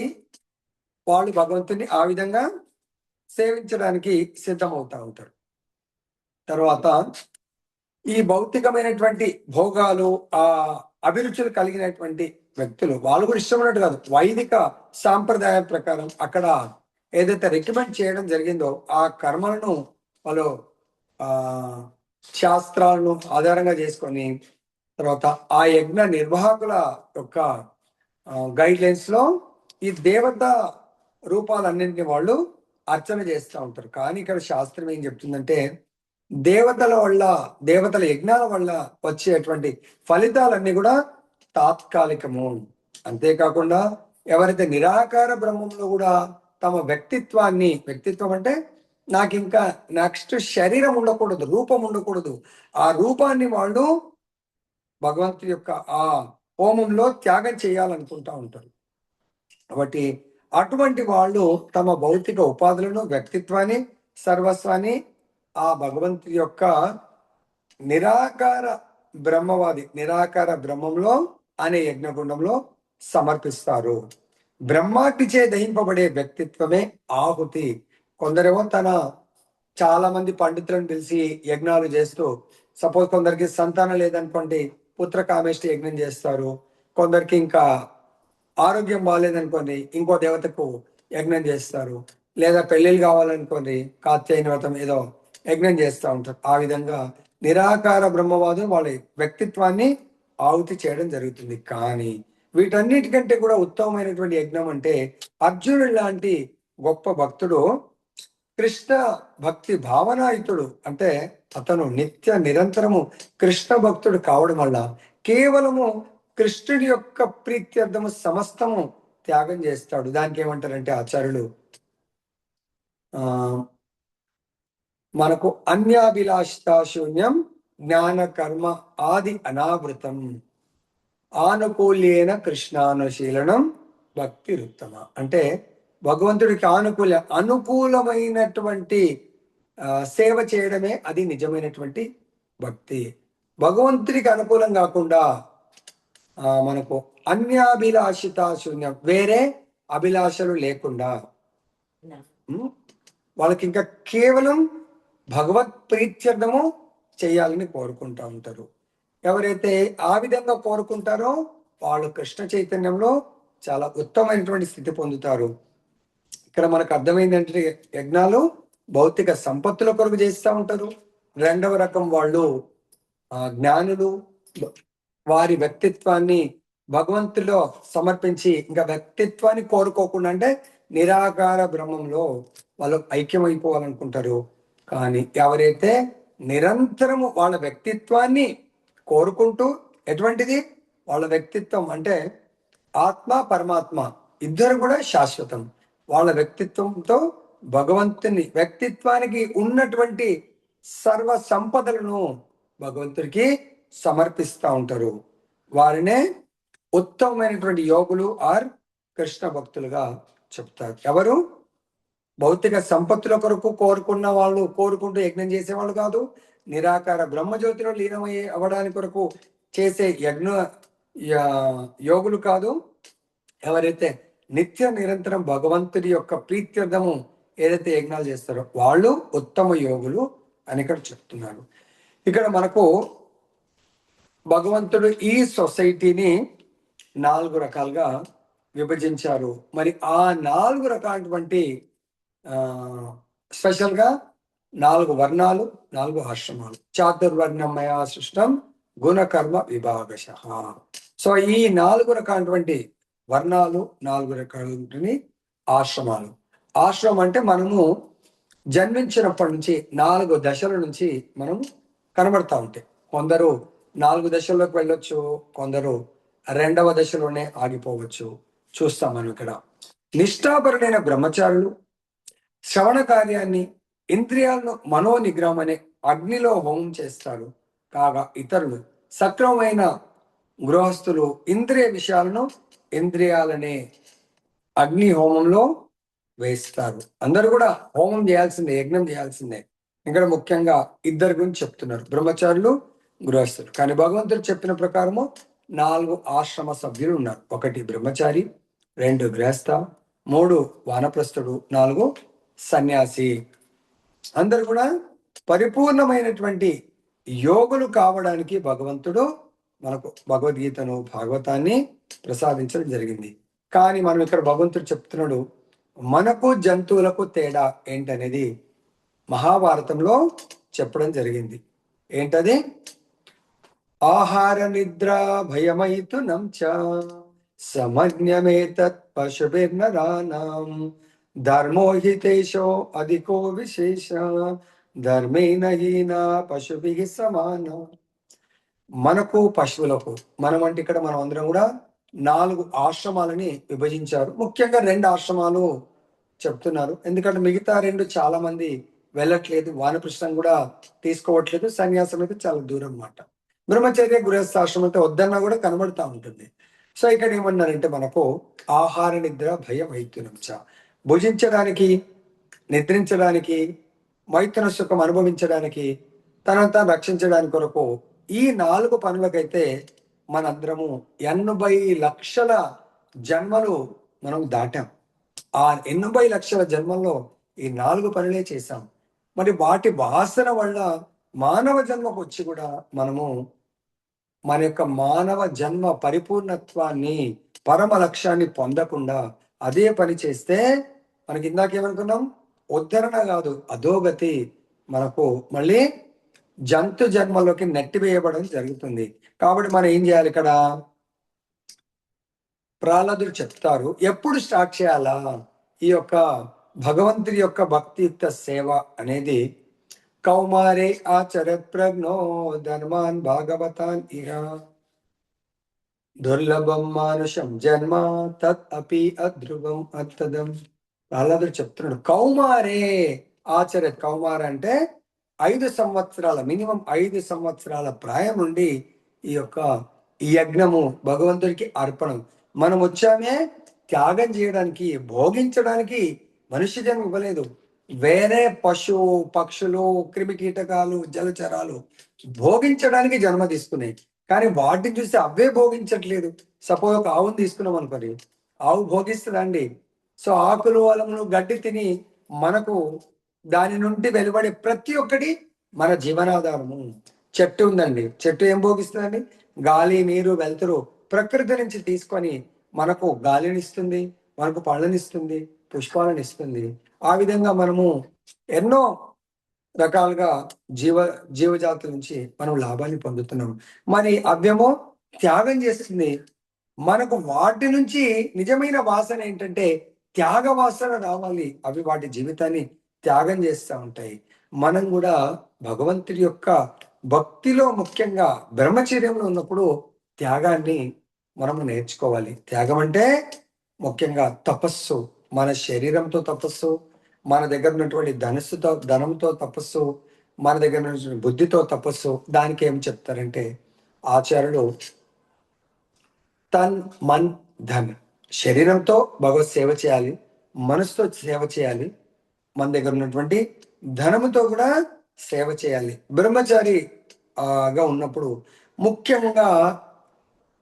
వాళ్ళు భగవంతుని ఆ విధంగా సేవించడానికి సిద్ధమవుతా ఉంటారు. తర్వాత ఈ భౌతికమైనటువంటి భోగాలు, ఆ అభిరుచులు కలిగినటువంటి వ్యక్తులు వాళ్ళు కూడా ఇష్టమైనట్టు కాదు, వైదిక సాంప్రదాయం ప్రకారం అక్కడ ఏదైతే రికమెండ్ చేయడం జరిగిందో ఆ కర్మలను వాళ్ళు ఆ శాస్త్రాలను ఆధారంగా చేసుకొని, తర్వాత ఆ యజ్ఞ నిర్వాహకుల యొక్క గైడ్ లైన్స్ లో ఈ దేవత రూపాలన్నింటినీ వాళ్ళు అర్చన చేస్తూ ఉంటారు. కానీ ఇక్కడ శాస్త్రం ఏం చెప్తుందంటే దేవతల వల్ల, దేవతల యజ్ఞాల వల్ల వచ్చేటువంటి ఫలితాలన్నీ కూడా తాత్కాలికము. అంతేకాకుండా ఎవరైతే నిరాకార బ్రహ్మంలో కూడా తమ వ్యక్తిత్వాన్ని, వ్యక్తిత్వం అంటే నాకు ఇంకా నెక్స్ట్ శరీరం ఉండకూడదు, రూపం ఉండకూడదు, ఆ రూపాన్ని వాళ్ళు భగవంతుడి యొక్క ఆ హోమంలో త్యాగం చేయాలనుకుంటా ఉంటారు. కాబట్టి అటువంటి వాళ్ళు తమ భౌతిక ఉపాధులను, వ్యక్తిత్వాన్ని, సర్వస్వాన్ని ఆ భగవంతుడి యొక్క నిరాకార బ్రహ్మవాది, నిరాకార బ్రహ్మంలో అనే యజ్ఞగుండంలో సమర్పిస్తారు. బ్రహ్మాగ్నిచే దహింపబడే వ్యక్తిత్వమే ఆహుతి. కొందరేమో చాలా మంది పండితులను పిలిచి యజ్ఞాలు చేస్తూ, సపోజ్ కొందరికి సంతానం లేదనుకోండి పుత్ర కామేష్టి యజ్ఞం చేస్తారు. కొందరికి ఇంకా ఆరోగ్యం బాగాలేదనుకోండి ఇంకో దేవతకు యజ్ఞం చేస్తారు. లేదా పెళ్ళిళ్ళు కావాలనుకోండి కాత్యాయన వ్రతం ఏదో యజ్ఞం చేస్తూ ఉంటారు. ఆ విధంగా నిరాకార బ్రహ్మవాదం వాళ్ళ వ్యక్తిత్వాన్ని ఆహుతి చేయడం జరుగుతుంది. కానీ వీటన్నిటికంటే కూడా ఉత్తమమైనటువంటి యజ్ఞం అంటే అర్జునుడు లాంటి గొప్ప భక్తుడు, కృష్ణ భక్తి భావనాయుతుడు, అంటే అతను నిత్య నిరంతరము కృష్ణ భక్తుడు కావడం వల్ల కేవలము కృష్ణుడి యొక్క ప్రీత్యర్థము సమస్తము త్యాగం చేస్తాడు. దానికి ఏమంటారంటే ఆచార్యులు, ఆ మనకు అన్యాభిలాషిత శూన్యం జ్ఞాన కర్మ ఆది అనావృతం ఆనుకూల్యేన కృష్ణానుశీలనం భక్తి రుత్తమ. అంటే భగవంతుడికి అనుకూలమైనటువంటి సేవ చేయడమే అది నిజమైనటువంటి భక్తి. భగవంతుడికి అనుకూలం కాకుండా మనకు అన్యాభిలాషిత శూన్యం, వేరే అభిలాషలు లేకుండా వాళ్ళకి ఇంకా కేవలం భగవత్ ప్రీత్యర్థము చేయాలని కోరుకుంటా ఉంటారు. ఎవరైతే ఆ విధంగా కోరుకుంటారో వాళ్ళు కృష్ణ చైతన్యంలో చాలా ఉత్తమమైనటువంటి స్థితి పొందుతారు. ఇక్కడ మనకు అర్థమైందంటే యజ్ఞాలు భౌతిక సంపత్తుల కొరకు చేస్తూ ఉంటారు. రెండవ రకం వాళ్ళు జ్ఞానులు, వారి వ్యక్తిత్వాన్ని భగవంతులో సమర్పించి ఇంకా వ్యక్తిత్వాన్ని కోరుకోకుండా, అంటే నిరాకార బ్రహ్మంలో వాళ్ళు ఐక్యమైపోవాలనుకుంటారు. కానీ ఎవరైతే నిరంతరము వాళ్ళ వ్యక్తిత్వాన్ని కోరుకుంటూ, ఎటువంటిది వాళ్ళ వ్యక్తిత్వం అంటే ఆత్మ పరమాత్మ ఇద్దరు కూడా శాశ్వతం, వాళ్ళ వ్యక్తిత్వంతో భగవంతుని వ్యక్తిత్వానికి ఉన్నటువంటి సర్వ సంపదలను భగవంతుడికి సమర్పిస్తూ ఉంటారు. వారినే ఉత్తమమైనటువంటి యోగులు ఆర్ కృష్ణ భక్తులుగా చెప్తారు. ఎవరు భౌతిక సంపత్తుల కొరకు కోరుకున్న వాళ్ళు, కోరుకుంటూ యజ్ఞం చేసేవాళ్ళు కాదు. నిరాకార బ్రహ్మజ్యోతిలో లీనమయ్యే అవ్వడానికి కొరకు చేసే యోగులు కాదు. ఎవరైతే నిత్య నిరంతరం భగవంతుడి యొక్క ప్రీత్యర్థము ఏదైతే యజ్ఞాలు చేస్తారో వాళ్ళు ఉత్తమ యోగులు అని ఇక్కడ చెప్తున్నారు. ఇక్కడ మనకు భగవంతుడు ఈ సొసైటీని 4 రకాలుగా విభజించారు. మరి ఆ 4 రకాలటువంటి స్పెషల్గా 4 వర్ణాలు, 4 ఆశ్రమాలు. చాతుర్వర్ణమయ సృష్టం గుణకర్మ విభాగశ. సో ఈ 4 రకాలటువంటి వర్ణాలు, 4 రకాలటువంటి ఆశ్రమాలు. ఆశ్రమం అంటే మనము జన్మించినప్పటి నుంచి 4 దశల నుంచి మనం కనబడతా ఉంటాయి. కొందరు 4 దశల్లోకి వెళ్ళొచ్చు, కొందరు 2వ దశలోనే ఆగిపోవచ్చు. చూస్తాం మనం ఇక్కడ. నిష్ఠాపరుడైన బ్రహ్మచారులు శ్రవణ కార్యాన్ని, ఇంద్రియాలను మనోనిగ్రహం అనే అగ్నిలో హోమం చేస్తారు. కాగా ఇతరులు సక్రమమైన గృహస్థులు ఇంద్రియ విషయాలను ఇంద్రియాలనే అగ్ని హోమంలో వేస్తారు. అందరూ కూడా హోమం చేయాల్సిందే, యజ్ఞం చేయాల్సిందే. ఇక్కడ ముఖ్యంగా 2 గురించి చెప్తున్నారు, బ్రహ్మచారులు, గృహస్థులు. కానీ భగవంతుడు చెప్పిన ప్రకారము 4 ఆశ్రమ సభ్యులు ఉన్నారు. 1 బ్రహ్మచారి, 2 గృహస్థ, 3 వానప్రస్థుడు, 4 సన్యాసి. అందరు కూడా పరిపూర్ణమైనటువంటి యోగులు కావడానికి భగవంతుడు మనకు భగవద్గీతను, భాగవతాన్ని ప్రసాదించడం జరిగింది. కానీ మనం ఇక్కడ భగవంతుడు చెప్తున్నాడు, మనకు జంతువులకు తేడా ఏంటనేది మహాభారతంలో చెప్పడం జరిగింది. ఏంటది? ఆహార నిద్ర భయమైతునం చ సమజ్ఞమేతత్ పశుభిర్నరాణాం ధర్మో హితేషో అధికో విశేష ధర్మేణ హీన పశుభిః సమాన. మనకు పశువులకు, మనం అంటే ఇక్కడ మనం అందరం కూడా 4 ఆశ్రమాలని విభజించారు. ముఖ్యంగా 2 ఆశ్రమాలు చెప్తున్నారు. ఎందుకంటే మిగతా 2 చాలా మంది వెళ్ళట్లేదు, వానప్రస్థం కూడా తీసుకోవట్లేదు, సన్యాసం అయితే చాలా దూరం అన్నమాట. బ్రహ్మచర్య గృహస్థాశ్రమం అయితే వద్దన్నా కూడా కనబడతా ఉంటుంది. సో ఇక్కడ ఏమన్నారంటే మనకు ఆహార నిద్ర భయ మైథునం చ, భుజించడానికి, నిద్రించడానికి, మైథున సుఖం అనుభవించడానికి, తనను తాను రక్షించడానికి కొరకు ఈ 4 పనులకైతే మనందరము 80 లక్షల జన్మలు మనం దాటాం. ఆ 80 లక్షల జన్మల్లో ఈ 4 పనులే చేశాం. మరి వాటి వాసన వల్ల మానవ జన్మకు వచ్చి కూడా మనము మన యొక్క మానవ జన్మ పరిపూర్ణత్వాన్ని, పరమ లక్ష్యాన్ని పొందకుండా అదే పని చేస్తే మనకి ఇందాకేమనుకున్నాం, ఉద్ధరణ కాదు అధోగతి, మనకు మళ్ళీ జంతు జన్మలోకి నెట్టివేయబడడం జరుగుతుంది. కాబట్టి మనం ఏం చేయాలి? ఇక్కడ ప్రహ్లాదుడు చెప్తారు ఎప్పుడు స్టార్ట్ చేయాలా ఈ యొక్క భగవంతుడి యొక్క భక్తియుక్త సేవ అనేది. కౌమారే ఆచరత్ ప్రజ్ఞో ధర్మాన్ భాగవతాన్ ఇహ దుర్లభం మానుషం జన్మ తత్ అపి అధ్రువం అత్తదం. ప్రహ్లాదుడు చెప్తున్నాడు కౌమారే ఆచరత్. కౌమార అంటే 5 సంవత్సరాల మినిమం 5 సంవత్సరాల ప్రాయం నుండి ఈ యొక్క ఈ యజ్ఞము భగవంతుడికి అర్పణం. మనం వచ్చామే త్యాగం చేయడానికి, భోగించడానికి. మనుష్య జన్మ ఇవ్వలేదు. వేరే పశువు పక్షులు క్రిమికీటకాలు జలచరాలు భోగించడానికి జన్మ తీసుకున్నాయి, కానీ వాటిని చూస్తే అవే భోగించట్లేదు. సపోజ్ ఒక ఆవును తీసుకున్నాం అనుకోండి, ఆవు భోగిస్తుందండి. సో ఆకులు అలములు గడ్డి తిని మనకు దాని నుండి వెలువడే ప్రతి ఒక్కటి మన జీవనాధారము. చెట్టు ఉందండి, చెట్టు ఏం భోగిస్తుందండి? గాలి నీరు వెలుతురు ప్రకృతి నుంచి తీసుకొని మనకు గాలిని ఇస్తుంది, మనకు పళ్ళనిస్తుంది, పుష్పాలను ఇస్తుంది. ఆ విధంగా మనము ఎన్నో రకాలుగా జీవజాతుల నుంచి మనం లాభాన్ని పొందుతున్నాం. మరి అవ్యమో త్యాగం చేస్తుంది. మనకు వాటి నుంచి నిజమైన వాసన ఏంటంటే త్యాగ వాసన రావాలి. అవి వాటి జీవితాన్ని త్యాగం చేస్తూ ఉంటాయి. మనం కూడా భగవంతుడి యొక్క భక్తిలో ముఖ్యంగా బ్రహ్మచర్యంలో ఉన్నప్పుడు త్యాగాన్ని మనము నేర్చుకోవాలి. త్యాగం అంటే ముఖ్యంగా తపస్సు. మన శరీరంతో తపస్సు, మన దగ్గర ఉన్నటువంటి ధనంతో తపస్సు, మన దగ్గర ఉన్నటువంటి బుద్ధితో తపస్సు. దానికి ఏం చెప్తారంటే ఆచార్యులు తన్ మన్ ధన్. శరీరంతో భగవత్ సేవ చేయాలి, మనసుతో సేవ చేయాలి, మన దగ్గర ఉన్నటువంటి ధనముతో కూడా సేవ చేయాలి. బ్రహ్మచారిగా ఉన్నప్పుడు ముఖ్యంగా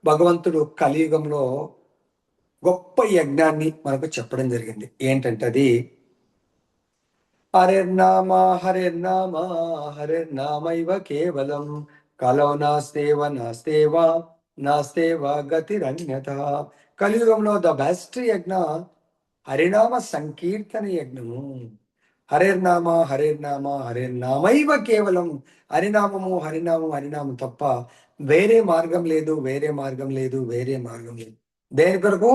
భగవంతుడు కలియుగంలో గొప్ప యజ్ఞాన్ని మనకు చెప్పడం జరిగింది. ఏంటంటే అది హరిర్నామ హరిర్నామ హరిర్నామైవ కేవలం కలో నాస్తేవ నాస్తేవ నాస్తేవ గతిరన్యత. కలియుగంలో ద బెస్ట్ యజ్ఞ హరినామ సంకీర్తన యజ్ఞము. హరిర్నామ హరిర్నామ హరిర్నామైవ కేవలం. హరినామము హరినామం హరినామం తప్ప వేరే మార్గం లేదు, వేరే మార్గం లేదు, వేరే మార్గం లేదు. దేని కొరకు?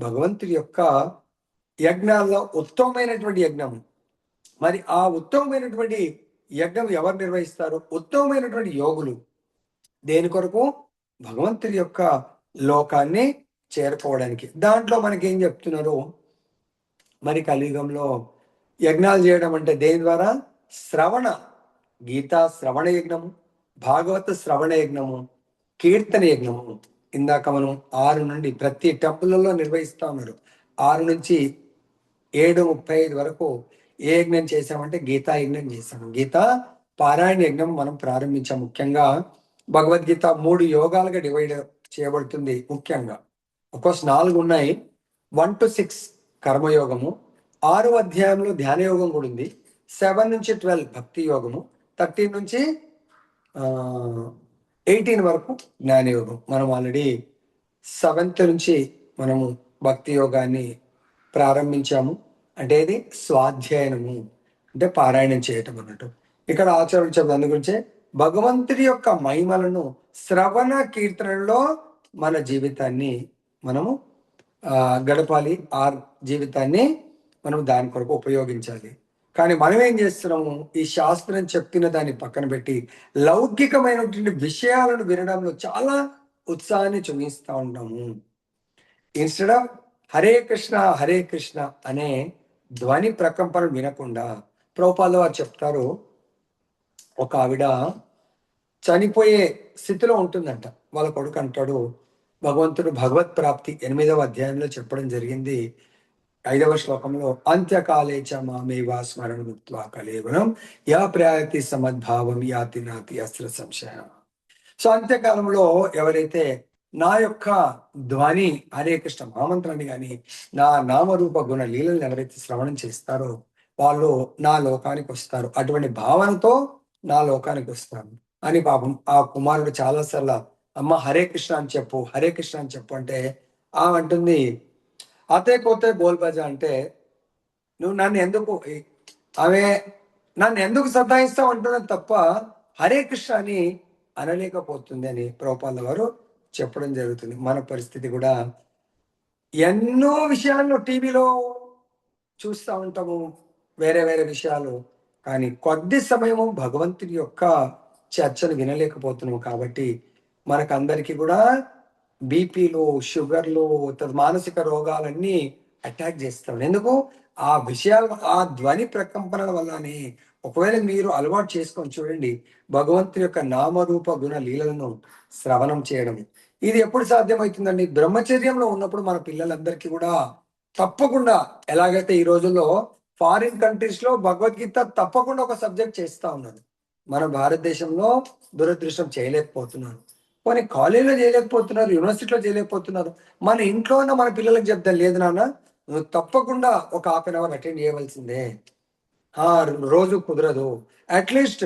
భగవంతుడి యొక్క యజ్ఞాల్లో ఉత్తమమైనటువంటి యజ్ఞం. మరి ఆ ఉత్తమమైనటువంటి యజ్ఞం ఎవరు నిర్వహిస్తారు? ఉత్తమమైనటువంటి యోగులు. దేని కొరకు? భగవంతుడి యొక్క లోకాన్ని చేరుకోవడానికి. దాంట్లో మనకేం చెప్తున్నారు? మరి కలియుగంలో యజ్ఞాలు చేయడం అంటే దేని ద్వారా? శ్రవణ, గీతా శ్రవణ యజ్ఞము, భాగవత శ్రవణ యజ్ఞము, కీర్తన యజ్ఞము. ఇందాక మనం 6 నుండి ప్రతి టెంపుల్లో నిర్వహిస్తూ ఉన్నారు. 6 నుంచి 7:35 వరకు ఏ యజ్ఞం చేసామంటే గీతా యజ్ఞం చేసాము. గీతా పారాయణ యజ్ఞం మనం ప్రారంభించాం. ముఖ్యంగా భగవద్గీత 3 యోగాలుగా డివైడ్ చేయబడుతుంది. ముఖ్యంగా ఒక్కోస్ 4 ఉన్నాయి. 1 to 6 కర్మయోగము, 6వ అధ్యాయంలో ధ్యాన యోగం కూడా ఉంది. 7 నుంచి 12 భక్తి యోగము, 13 నుంచి 18 వరకు జ్ఞానయోగం. మనం ఆల్రెడీ 7th నుంచి మనము భక్తి యోగాన్ని ప్రారంభించాము. అంటే ఇది స్వాధ్యాయనము, అంటే పారాయణం చేయటం అన్నట్టు. ఇక్కడ ఆచార్యులు చెప్పిన అందు గురించే భగవంతుడి యొక్క మహిమలను శ్రవణ కీర్తనలో మన జీవితాన్ని మనము గడపాలి. ఆ జీవితాన్ని మనం దాని కొరకు ఉపయోగించాలి. కానీ మనం ఏం చేస్తున్నాము? ఈ శాస్త్రం చెప్పిన దాన్ని పక్కన పెట్టి లౌకికమైనటువంటి విషయాలను వినడంలో చాలా ఉత్సాహాన్ని చూపిస్తూ ఉంటాము. ఇన్స్టెడ్ ఆఫ్ హరే కృష్ణ అనే ధ్వని ప్రకంపన వినకుండా. ప్రభుపాద వారు చెప్తారు, ఒక ఆవిడ చనిపోయే స్థితిలో ఉంటుందంట. వాళ్ళ కొడుకు అంటాడు, భగవంతుడు భగవత్ ప్రాప్తి 8వ అధ్యాయంలో చెప్పడం జరిగింది. 5వ శ్లోకంలో అంత్యకాలే చ మామేవా స్మరణ ముక్త్వా కలేవరం యా ప్రయాతి సమద్భావం యాతి నాతి అస్త్ర సంశయ. సో అంత్యకాలంలో ఎవరైతే నా యొక్క ధ్వని హరే కృష్ణ మహామంత్రాన్ని కానీ నా నామరూప గుణ లీలను ఎవరైతే శ్రవణం చేస్తారో వాళ్ళు నా లోకానికి వస్తారు. అటువంటి భావనతో నా లోకానికి వస్తారు అని పాపం ఆ కుమారుడు చాలాసార్లు అమ్మ హరే కృష్ణ అని చెప్పు, హరే కృష్ణ అని చెప్పు అంటే ఆమె అంటుంది అతే కోతే బోల్ బజా. అంటే నువ్వు నన్ను ఎందుకు సతాయిస్తావు అంటున్నది తప్ప హరే కృష్ణ అని అనలేకపోతుంది అని ప్రభుపాద వారు చెప్పడం జరుగుతుంది. మన పరిస్థితి కూడా ఎన్నో విషయాల్లో టీవీలో చూస్తూ ఉంటాము, వేరే వేరే విషయాలు. కానీ కొద్ది సమయము భగవంతుని యొక్క చర్చను వినలేకపోతున్నాము. కాబట్టి మనకందరికీ కూడా బీపీలు, షుగర్లు, మానసిక రోగాలన్నీ అటాక్ చేస్తాం. ఎందుకు? ఆ విషయాలు, ఆ ధ్వని ప్రకంపనల వల్లనే. ఒకవేళ మీరు అలవాటు చేసుకొని చూడండి, భగవంతుని యొక్క నామరూప గుణ లీలలను శ్రవణం చేయడం. ఇది ఎప్పుడు సాధ్యమవుతుందండి? బ్రహ్మచర్యంలో ఉన్నప్పుడు మన పిల్లలందరికీ కూడా తప్పకుండా, ఎలాగైతే ఈ రోజుల్లో ఫారిన్ కంట్రీస్ లో భగవద్గీత తప్పకుండా ఒక సబ్జెక్ట్ చేస్తా ఉన్నారు. మన భారతదేశంలో దురదృష్టం చేయలేకపోతున్నారు. కొన్ని కాలేజీలో చేయలేకపోతున్నారు, యూనివర్సిటీలో చేయలేకపోతున్నారు. మన ఇంట్లో ఉన్న మన పిల్లలకు చెప్తాం, లేదు నాన్న నువ్వు తప్పకుండా ఒక హాఫ్ అన్ అవర్ అటెండ్ చేయవలసిందే. రోజు కుదరదు, అట్లీస్ట్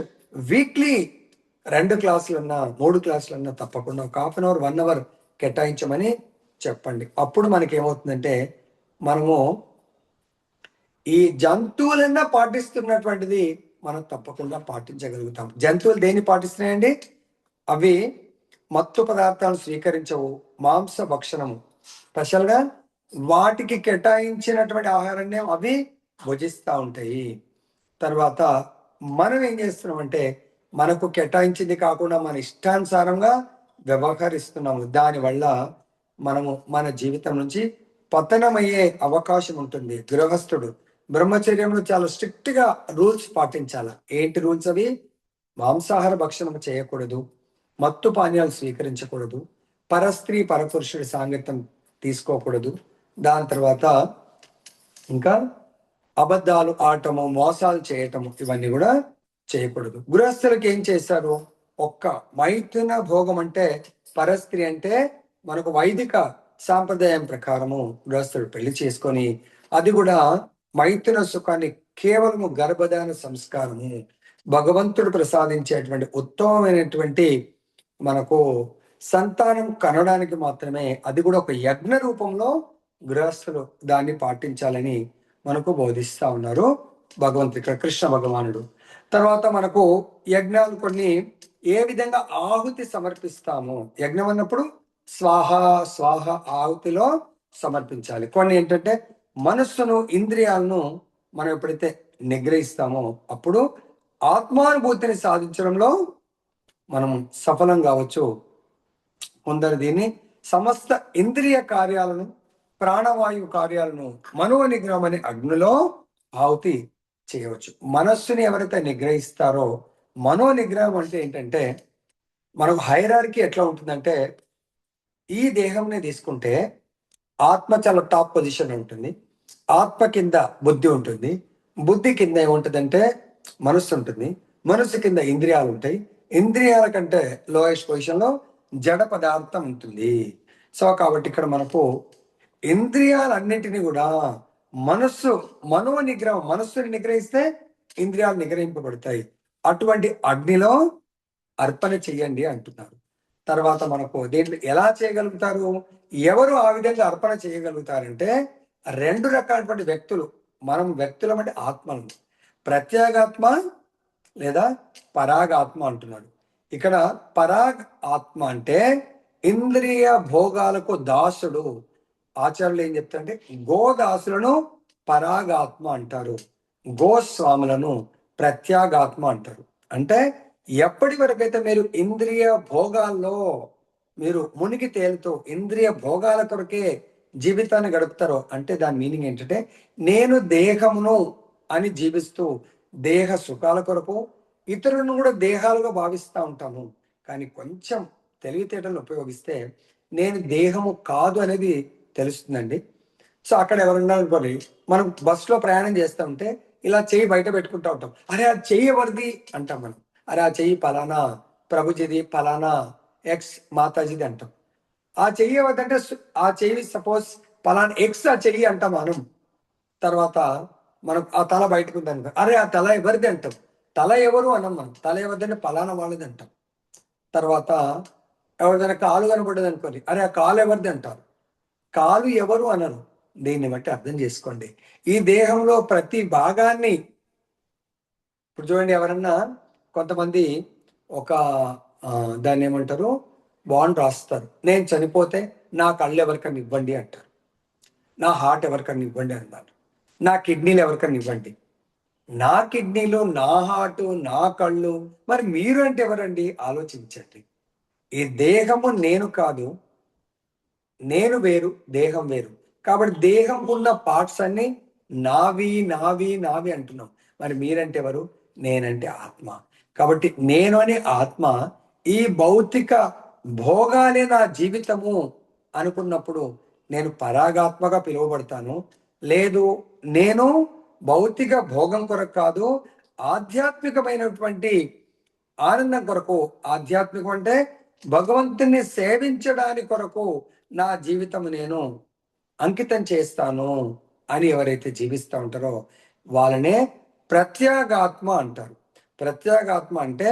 వీక్లీ 2 క్లాసులన్నా 3 క్లాసులన్నా తప్పకుండా ఒక హాఫ్ అన్ అవర్ 1 అవర్ కేటాయించమని చెప్పండి. అప్పుడు మనకి ఏమవుతుందంటే, మనము ఈ జంతువులన్నా పాటిస్తున్నటువంటిది మనం తప్పకుండా పాటించగలుగుతాం. జంతువులు దేన్ని పాటిస్తున్నాయండి? అవి మత్తు పదార్థాలు స్వీకరించవు, మాంస భక్షణము. స్పెషల్గా వాటికి కేటాయించినటువంటి ఆహారాన్ని అవి భుజిస్తూ ఉంటాయి. తర్వాత మనం ఏం చేస్తున్నామంటే, మనకు కేటాయించింది కాకుండా మన ఇష్టానుసారంగా వ్యవహరిస్తున్నాము. దానివల్ల మనము మన జీవితం నుంచి పతనమయ్యే అవకాశం ఉంటుంది. గృహస్థుడు బ్రహ్మచర్యంలో చాలా స్ట్రిక్ట్ గా రూల్స్ పాటించాలి. ఏంటి రూల్స్ అవి? మాంసాహార భక్షణం చేయకూడదు, మత్తు పానీయాలు స్వీకరించకూడదు, పరస్త్రీ పరపురుషుడి సాంగత్యం తీసుకోకూడదు. దాని తర్వాత ఇంకా అబద్ధాలు ఆడటము, మోసాలు చేయటము, ఇవన్నీ కూడా చేయకూడదు. గృహస్థులకు ఏం చేశారు? ఒక్క మైథున భోగం అంటే, పరస్త్రీ అంటే మనకు వైదిక సాంప్రదాయం ప్రకారము గృహస్థుడు పెళ్లి చేసుకొని, అది కూడా మైథున సుఖాన్ని కేవలము గర్భధాన సంస్కారము, భగవంతుడు ప్రసాదించేటువంటి ఉత్తమమైనటువంటి మనకు సంతానం కనడానికి మాత్రమే. అది కూడా ఒక యజ్ఞ రూపంలో గృహస్థులు దాన్ని పాటించాలని మనకు బోధిస్తా ఉన్నారు భగవంతుడు, కృష్ణ భగవానుడు. తర్వాత మనకు యజ్ఞాలు కొన్ని ఏ విధంగా ఆహుతి సమర్పిస్తాము. యజ్ఞం అన్నప్పుడు స్వాహ స్వాహ ఆహుతిలో సమర్పించాలి. కొన్ని ఏంటంటే, మనస్సును, ఇంద్రియాలను మనం ఎప్పుడైతే నిగ్రహిస్తామో అప్పుడు ఆత్మానుభూతిని సాధించడంలో మనం సఫలం కావచ్చు. కొందరు దీన్ని సమస్త ఇంద్రియ కార్యాలను, ప్రాణవాయు కార్యాలను మనో నిగ్రహం అనే అగ్నిలో ఆహుతి చేయవచ్చు. మనస్సుని ఎవరైతే నిగ్రహిస్తారో, మనో నిగ్రహం అంటే ఏంటంటే, మనకు హైరార్కీ ఎట్లా ఉంటుందంటే, ఈ దేహంని తీసుకుంటే ఆత్మ చాలా టాప్ పొజిషన్ ఉంటుంది, ఆత్మ కింద బుద్ధి ఉంటుంది, బుద్ధి కింద ఏముంటుందంటే మనస్సు ఉంటుంది, మనస్సు కింద ఇంద్రియాలు ఉంటాయి, ఇంద్రియాల కంటే లోయెస్ట్ పొజిషన్లో జడ పదార్థం ఉంటుంది. సో కాబట్టి ఇక్కడ మనకు ఇంద్రియాలన్నింటినీ కూడా మనస్సు, మనో నిగ్రహం, మనస్సుని నిగ్రహిస్తే ఇంద్రియాలు నిగ్రహింపబడతాయి. అటువంటి అగ్నిలో అర్పణ చెయ్యండి అంటున్నారు. తర్వాత మనకు దీంట్లో ఎలా చేయగలుగుతారు? ఎవరు ఆ విధంగా అర్పణ చేయగలుగుతారంటే, 2 రకాలైనటువంటి వ్యక్తులు. మనం వ్యక్తులం అంటే ఆత్మలు, ప్రత్యేగాత్మ లేదా పరాగాత్మ అంటున్నాడు. ఇక్కడ పరాగ్ ఆత్మ అంటే ఇంద్రియ భోగాలకు దాసుడు. ఆచార్యులు ఏం చెప్తారంటే, గోదాసులను పరాగాత్మ అంటారు, గోస్వాములను ప్రత్యాగాత్మ అంటారు. అంటే ఎప్పటి వరకైతే మీరు ఇంద్రియ భోగాల్లో మీరు మునిగి తేలుతూ ఇంద్రియ భోగాల కొరకే జీవితాన్ని గడుపుతారో, అంటే దాని మీనింగ్ ఏంటంటే, నేను దేహమును అని జీవిస్తూ దేహ సుఖాల కొరకు ఇతరులను కూడా దేహాలుగా భావిస్తూ ఉంటాము. కానీ కొంచెం తెలివితేటలు ఉపయోగిస్తే నేను దేహము కాదు అనేది తెలుస్తుందండి. సో అక్కడ ఎవరన్నా అనుకోని, మనం బస్సులో ప్రయాణం చేస్తూ ఉంటే ఇలా చెయ్యి బయట పెట్టుకుంటూ ఉంటాం. అరే అది చెయ్యి ఎవరిది అంటాం మనం. అరే ఆ చెయ్యి పలానా ప్రభుజీది, పలానా ఎక్స్ మాతాజీది అంటాం. ఆ చెయ్యి ఎవరిదంటే, ఆ చెయ్యి సపోజ్ పలానా ఎక్స్ ఆ చెయ్యి అంటాం మనం. తర్వాత మనం ఆ తల బయటకు ఉందనుకో, అరే ఆ తల ఎవరిది అంటాం. తల ఎవరు అనం మనం. తల ఎవరిదంటే పలానా వాళ్ళది అంటాం. తర్వాత ఎవరిదైనా కాలు కనబడ్డది అనుకోండి, అరే ఆ కాలు ఎవరిది అంటారు. కాలు ఎవరు అనరు. దీన్ని బట్టి అర్థం చేసుకోండి, ఈ దేహంలో ప్రతి భాగాన్ని. ఇప్పుడు చూడండి, ఎవరన్నా కొంతమంది ఒక దాన్ని ఏమంటారు, బాండ్ రాస్తారు, నేను చనిపోతే నా కళ్ళు ఎవరికైనా ఇవ్వండి అంటారు. నా హార్ట్ ఎవరికన్నా ఇవ్వండి అన్నారు. నా కిడ్నీలు ఎవరికన్నా ఇవ్వండి. నా కిడ్నీలు, నా హార్ట్, నా కళ్ళు, మరి మీరు అంటే ఎవరండి? ఆలోచించండి. ఈ దేహము నేను కాదు, నేను వేరు, దేహం వేరు. కాబట్టి దేహం ఉన్న పార్ట్స్ అన్ని నావి నావి నావి అంటున్నాం. మరి మీరంటే ఎవరు? నేనంటే ఆత్మ. కాబట్టి నేను అనే ఆత్మ ఈ భౌతిక భోగాలే నా జీవితము అనుకున్నప్పుడు నేను పరాగాత్మగా పిలువబడతాను. లేదు, నేను భౌతిక భోగం కొరకు కాదు, ఆధ్యాత్మికమైనటువంటి ఆనందం కొరకు, ఆధ్యాత్మికం అంటే భగవంతుని సేవించడానికి కొరకు నా జీవితం నేను అంకితం చేస్తాను అని ఎవరైతే జీవిస్తూ ఉంటారో వాళ్ళనే ప్రత్యేగాత్మ అంటారు. ప్రత్యేగాత్మ అంటే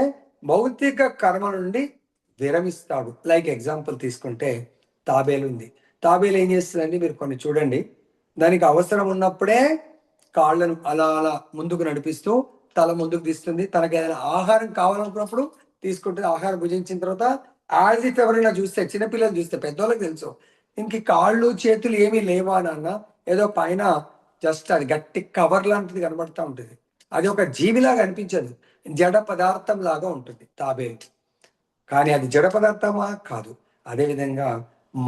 భౌతిక కర్మ నుండి విరమిస్తాడు. లైక్ ఎగ్జాంపుల్ తీసుకుంటే తాబేలు ఉంది. తాబేలు ఏం చేస్తుందండి? మీరు కొన్ని చూడండి. దానికి అవసరం ఉన్నప్పుడే కాళ్ళను అలా అలా ముందుకు నడిపిస్తూ తల ముందుకు తీస్తుంది. తనకి ఏదైనా ఆహారం కావాలనుకున్నప్పుడు తీసుకుంటుంది. ఆహారం భుజించిన తర్వాత యాజ్ ఇఫ్ ఎవరైనా చూస్తే, చిన్నపిల్లలు చూస్తే, పెద్దోళ్ళకి తెలుసు, ఇంక కాళ్ళు చేతులు ఏమీ లేవా నాన్న, ఏదో పైన జస్ట్ అది గట్టి కవర్ లాంటిది కనబడతా ఉంటుంది. అది ఒక జీవిలాగా అనిపించదు, జడ పదార్థం లాగా ఉంటుంది తాబేలు. కానీ అది జడ పదార్థమా? కాదు. అదేవిధంగా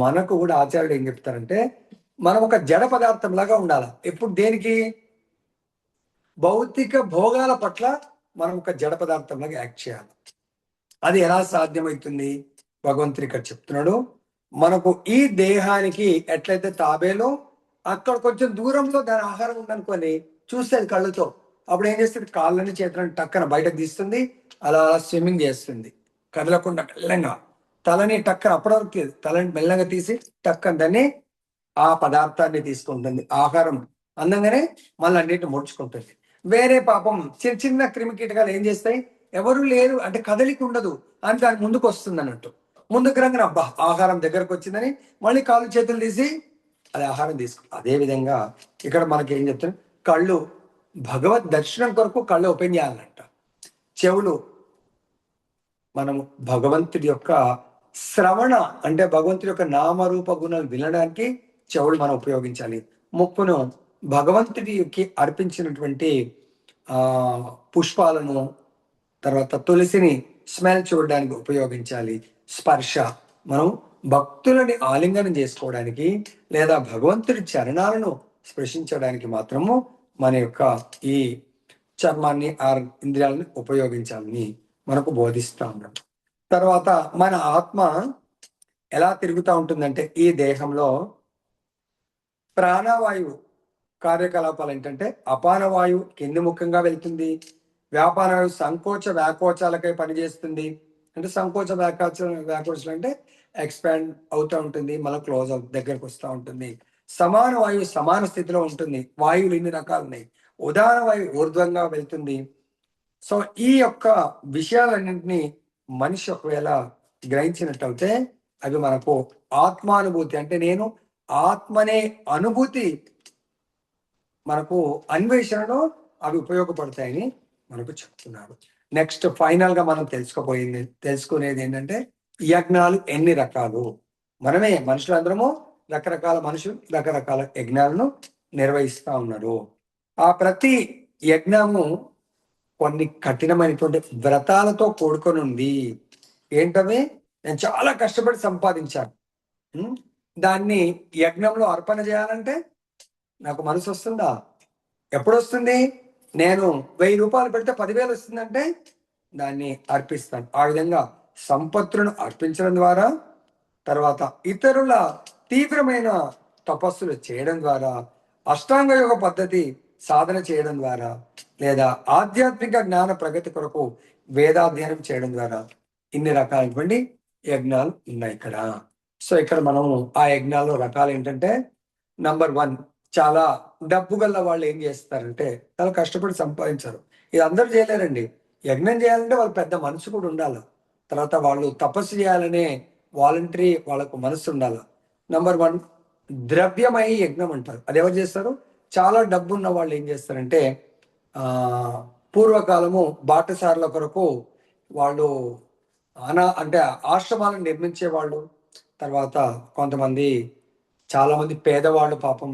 మనకు కూడా ఆచార్యుడు ఏం చెప్తారంటే మనం ఒక జడ పదార్థం లాగా ఉండాలి. ఎప్పుడు? దేనికి? భౌతిక భోగాల పట్ల మనం ఒక జడ పదార్థంలాగా యాక్ట్ చేయాలి. అది ఎలా సాధ్యమవుతుంది? భగవంతుడు ఇక్కడ చెప్తున్నాడు. మనకు ఈ దేహానికి ఎట్లయితే తాబేలో అక్కడ కొంచెం దూరంలో దాని ఆహారం ఉందనుకొని చూస్తుంది కళ్ళుతో, అప్పుడు ఏం చేస్తుంది? కాళ్ళని చేతులను టక్కన బయటకు తీస్తుంది, అలా స్విమ్మింగ్ చేస్తుంది కదలకుండా మెల్లగా. తలని టక్కన అప్పటివరకు తలని మెల్లగా తీసి టక్కన దాన్ని ఆ పదార్థాన్ని తీసుకుంటుంది. ఆహారం అందంగానే మళ్ళీ అన్నిటిని ముడుచుకుంటుంది. వేరే పాపం చిన్న చిన్న క్రిమి కీటకాలు ఏం చేస్తాయి? ఎవరు లేరు అంటే కదలిక ఉండదు అని దాని ముందుకు వస్తుంది అన్నట్టు. ముందుకు రంగన అబ్బా ఆహారం దగ్గరకు వచ్చిందని మళ్ళీ కాళ్ళు చేతులు తీసి అది ఆహారం తీసుకుంటాం. అదే విధంగా ఇక్కడ మనకి ఏం చెప్తారు? కళ్ళు భగవద్ దర్శనం కొరకు కళ్ళు ఓపెన్ చేయాలంట. చెవులు మనం భగవంతుడి యొక్క శ్రవణ అంటే భగవంతుడి యొక్క నామరూప గుణాలు వినడానికి చెవులు మనం ఉపయోగించాలి. ముక్కును భగవంతుడికి అర్పించినటువంటి పుష్పాలను, తర్వాత తులసిని స్మెల్ చూడడానికి ఉపయోగించాలి. స్పర్శ మనం భక్తులని ఆలింగనం చేసుకోవడానికి లేదా భగవంతుడి చరణాలను స్పృశించడానికి మాత్రము మన యొక్క ఈ చర్మాన్ని ఇంద్రియాలను ఉపయోగించాలని మనకు బోధిస్తూ ఉన్నాం. తర్వాత మన ఆత్మ ఎలా తిరుగుతూ ఉంటుందంటే ఈ దేహంలో ప్రాణవాయువు కార్యకలాపాలు ఏంటంటే అపానవాయువు కింది ముఖంగా వెళ్తుంది, వ్యాపారవాయువు సంకోచ వ్యాకోచాలకై పనిచేస్తుంది. అంటే సంకోచ వ్యాకోచాలు అంటే ఎక్స్పాండ్ అవుతూ ఉంటుంది, మళ్ళీ క్లోజ్ దగ్గరకు వస్తూ ఉంటుంది. సమాన వాయువు సమాన స్థితిలో ఉంటుంది. వాయువులు ఇన్ని రకాలు ఉన్నాయి. ఉదాహరణ వాయువు ఊర్ధ్వంగా వెళ్తుంది. సో ఈ యొక్క విషయాలన్నింటినీ మనిషి ఒకవేళ గ్రహించినట్టయితే అవి మనకు ఆత్మానుభూతి అంటే నేను ఆత్మనే అనుభూతి మనకు అన్వేషణలో అవి ఉపయోగపడతాయని మనకు చెప్తున్నారు. నెక్స్ట్ ఫైనల్ గా మనం తెలుసుకునేది ఏంటంటే యజ్ఞాలు ఎన్ని రకాలు. మనమే మనుషులందరము రకరకాల మనుషులు రకరకాల యజ్ఞాలను నిర్వహిస్తూ ఉన్నారు. ఆ ప్రతి యజ్ఞము కొన్ని కఠినమైనటువంటి వ్రతాలతో కూడుకొని ఉంది. ఏంటవి? నేను చాలా కష్టపడి సంపాదించాను, దాన్ని యజ్ఞంలో అర్పణ చేయాలంటే నాకు మనసు వస్తుందా? ఎప్పుడు వస్తుంది? నేను 1000 రూపాయలు పెడితే 10,000 వస్తుందంటే దాన్ని అర్పిస్తాను. ఆ విధంగా సంపత్తులను అర్పించడం ద్వారా, తర్వాత ఇతరుల తీవ్రమైన తపస్సులు చేయడం ద్వారా, అష్టాంగ యోగ పద్ధతి సాధన చేయడం ద్వారా, లేదా ఆధ్యాత్మిక జ్ఞాన ప్రగతి కొరకు వేదాధ్యయనం చేయడం ద్వారా ఇన్ని రకాలైనటువంటి యజ్ఞాలు ఉన్నాయి ఇక్కడ. సో ఇక్కడ మనము ఆ యజ్ఞాల్లో రకాలు ఏంటంటే నంబర్ 1, చాలా డబ్బు గల్ల వాళ్ళు ఏం చేస్తారంటే చాలా కష్టపడి సంపాదించారు. ఇది అందరూ చేయలేరండి. యజ్ఞం చేయాలంటే వాళ్ళు పెద్ద మనసు కూడా ఉండాలి. తర్వాత వాళ్ళు తపస్సు చేయాలనే వాలంటరీ వాళ్ళకు మనసు ఉండాలి. నంబర్ 1 ద్రవ్యమయ యజ్ఞం అంటారు. అది ఎవరు చేస్తారు? చాలా డబ్బు ఉన్న వాళ్ళు ఏం చేస్తారంటే పూర్వకాలము బాటసారుల కొరకు వాళ్ళు అంటే ఆశ్రమాలను నిర్మించే వాళ్ళు, తర్వాత కొంతమంది చాలా మంది పేదవాళ్ళు పాపం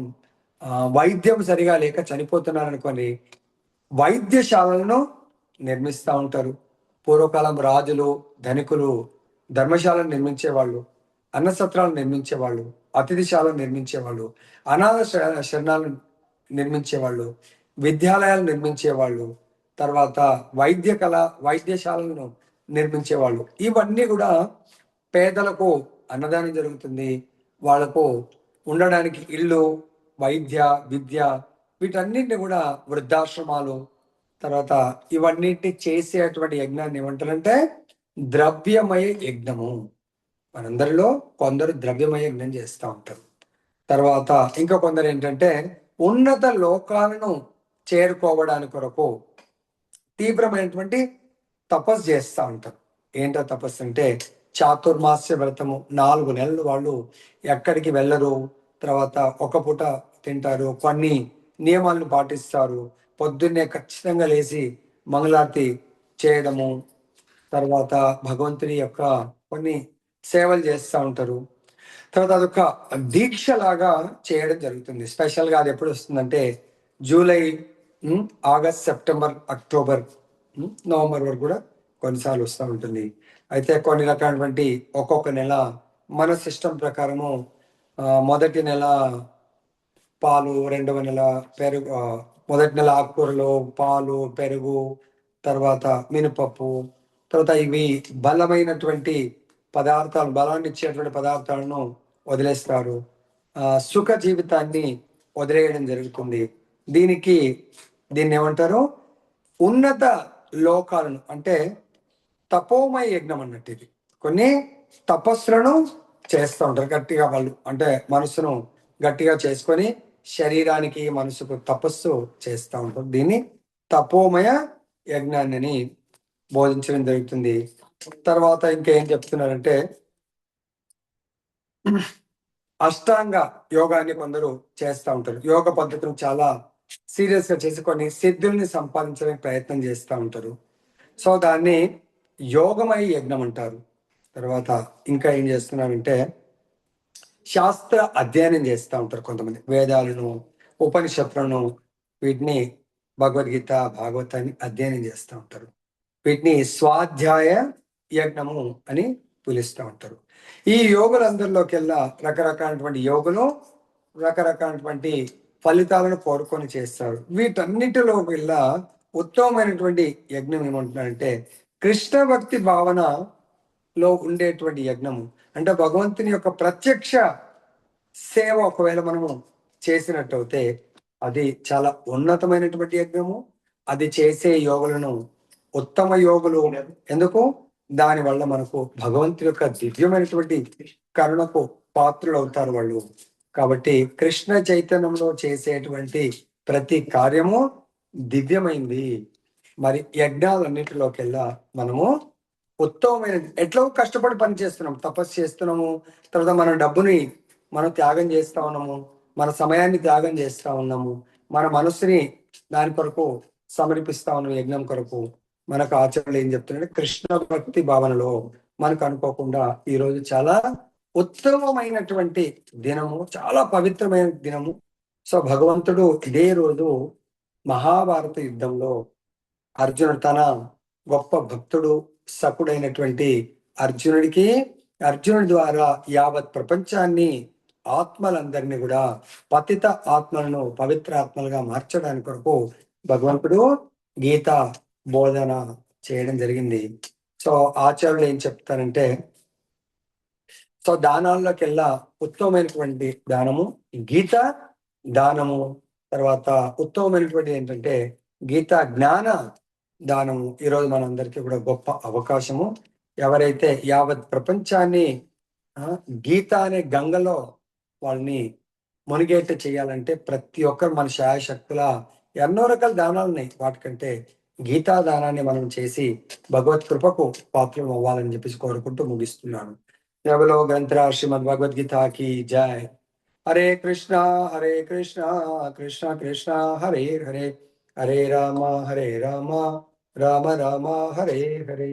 వైద్యం సరిగా లేక చనిపోతున్నారు అనుకోని వైద్యశాలలను నిర్మిస్తూ ఉంటారు. పూర్వకాలం రాజులు, ధనికులు ధర్మశాలను నిర్మించేవాళ్ళు, అన్నసత్రాలను నిర్మించేవాళ్ళు, అతిథిశాలను నిర్మించేవాళ్ళు, అనాథ శరణాలను నిర్మించేవాళ్ళు, విద్యాలయాలు నిర్మించేవాళ్ళు, తర్వాత వైద్యశాలను నిర్మించేవాళ్ళు. ఇవన్నీ కూడా పేదలకు అన్నదానం జరుగుతుంది. వాళ్ళకు ఉండడానికి ఇల్లు, వైద్య, విద్య వీటన్నిటిని కూడా వృద్ధాశ్రమాలు, తర్వాత ఇవన్నిటిని చేసేటువంటి యజ్ఞాన్ని ఏమంటారంటే ద్రవ్యమయ యజ్ఞము. మనందరిలో కొందరు ద్రవ్యమయ యజ్ఞం చేస్తూ ఉంటారు. తర్వాత ఇంకా కొందరు ఏంటంటే ఉన్నత లోకాలను చేరుకోవడానికి కొరకు తీవ్రమైనటువంటి తపస్సు చేస్తూ ఉంటారు. ఏంటో తపస్సు అంటే చాతుర్మాస్య వ్రతము. 4 నెలలు వాళ్ళు ఎక్కడికి వెళ్ళరు. తర్వాత ఒక పూట తింటారు, కొన్ని నియమాలను పాటిస్తారు. పొద్దున్నే ఖచ్చితంగా లేచి మంగళారతి చేయడము, తర్వాత భగవంతుని యొక్క కొన్ని సేవలు చేస్తూ ఉంటారు. తర్వాత అదొక దీక్షలాగా చేయడం జరుగుతుంది. స్పెషల్గా అది ఎప్పుడు వస్తుందంటే July, August, September, October, November వరకు కూడా కొన్నిసార్లు వస్తూ ఉంటుంది. అయితే కొన్ని రకాలటువంటి ఒక్కొక్క నెల మన సిస్టమ్ ప్రకారము మొదటి నెల పాలు, రెండవ నెల పెరుగు, మొదటి నెల ఆకుకూరలు, పాలు, పెరుగు, తర్వాత మినపప్పు, తర్వాత ఇవి బలమైనటువంటి పదార్థాలు, బలాన్ని ఇచ్చేటువంటి పదార్థాలను వదిలేస్తారు. సుఖ జీవితాన్ని వదిలేయడం జరుగుతుంది. దీన్ని ఏమంటారు? ఉన్నత లోకాలను, అంటే తపోమయ యజ్ఞం అన్నట్టు. ఇది కొన్ని తపస్సులను చేస్తూ ఉంటారు గట్టిగా వాళ్ళు, అంటే మనసును గట్టిగా చేసుకొని శరీరానికి మనసుకు తపస్సు చేస్తూ ఉంటారు. దీన్ని తపోమయ యజ్ఞాన్ని బోధించడం జరుగుతుంది. తర్వాత ఇంకేం చెప్తున్నారంటే అష్టాంగ యోగాన్ని కొందరు చేస్తూ ఉంటారు. యోగ పద్ధతులు చాలా సీరియస్ గా చేసి కొన్ని సిద్ధుల్ని సంపాదించడానికి ప్రయత్నం చేస్తూ ఉంటారు. సో దాన్ని యోగమయ యజ్ఞం అంటారు. తర్వాత ఇంకా ఏం చేస్తున్నారంటే శాస్త్ర అధ్యయనం చేస్తూ ఉంటారు కొంతమంది. వేదాలను, ఉపనిషత్తులను, వీటిని భగవద్గీత, భాగవతాన్ని అధ్యయనం చేస్తూ ఉంటారు. వీటిని స్వాధ్యాయ యజ్ఞము అని పిలుస్తూ ఉంటారు. ఈ యోగులందరిలోకెల్లా రకరకాలటువంటి యోగులు రకరకాలటువంటి ఫలితాలను కోరుకొని చేస్తారు. వీటన్నిటిలో వెళ్ళా ఉత్తమమైనటువంటి యజ్ఞం ఏమంటున్నారంటే కృష్ణ భక్తి భావనలో ఉండేటువంటి యజ్ఞము. అంటే భగవంతుని యొక్క ప్రత్యక్ష సేవ ఒకవేళ మనము చేసినట్టయితే అది చాలా ఉన్నతమైనటువంటి యజ్ఞము. అది చేసే యోగులను ఉత్తమ యోగులు. ఎందుకు? దాని వల్ల మనకు భగవంతుని యొక్క దివ్యమైనటువంటి కరుణకు పాత్రలు అవుతారు వాళ్ళు. కాబట్టి కృష్ణ చైతన్యంలో చేసేటువంటి ప్రతి కార్యము దివ్యమైంది. మరి యజ్ఞాలన్నిటిలోకెల్లా మనము ఉత్తమమైన, ఎట్లా కష్టపడి పని చేస్తున్నాం, తపస్సు చేస్తున్నాము, తర్వాత మన డబ్బుని మనం త్యాగం చేస్తా ఉన్నాము, మన సమయాన్ని త్యాగం చేస్తా ఉన్నాము, మన మనసుని దాని కొరకు సమర్పిస్తా ఉన్నాము యజ్ఞం కొరకు. మనకు ఆచరణలు ఏం చెప్తున్నాడు? కృష్ణ భక్తి భావనలో మనకు అనుకోకుండా ఈరోజు చాలా ఉత్తమమైనటువంటి దినము, చాలా పవిత్రమైన దినము. సో భగవంతుడు ఇదే రోజు మహాభారత యుద్ధంలో అర్జునుడు, తన గొప్ప భక్తుడు సకుడైనటువంటి అర్జునుడి ద్వారా యావత్ ప్రపంచాన్ని, ఆత్మలందరినీ కూడా, పతిత ఆత్మలను పవిత్ర ఆత్మలుగా మార్చడానికి కొరకు భగవంతుడు గీత బోధన చేయడం జరిగింది. సో ఆచార్యులు ఏం చెప్తారంటే, సో దానాల్లోకెల్లా ఉత్తమమైనటువంటి దానము గీత దానము. తర్వాత ఉత్తమమైనటువంటి ఏంటంటే గీత జ్ఞాన దానము. ఈరోజు మనందరికీ కూడా గొప్ప అవకాశము. ఎవరైతే యావత్ ప్రపంచాన్ని గీత అనే గంగలో వాళ్ళని మునిగేట చేయాలంటే ప్రతి ఒక్కరు మన శాయశక్తుల ఎన్నో రకాల దానాలు ఉన్నాయి. వాటికంటే గీతా దానాన్ని మనం చేసి భగవత్ కృపకు పాత్రం అవ్వాలని చెప్పేసి కోరుకుంటూ ముగిస్తున్నాను. ఎవలో గ్రంథరా శ్రీమద్ భగవద్గీతకి జై. హరే కృష్ణ కృష్ణ కృష్ణ హరే హరే, హరే రామ రామ రామ హరే హరే.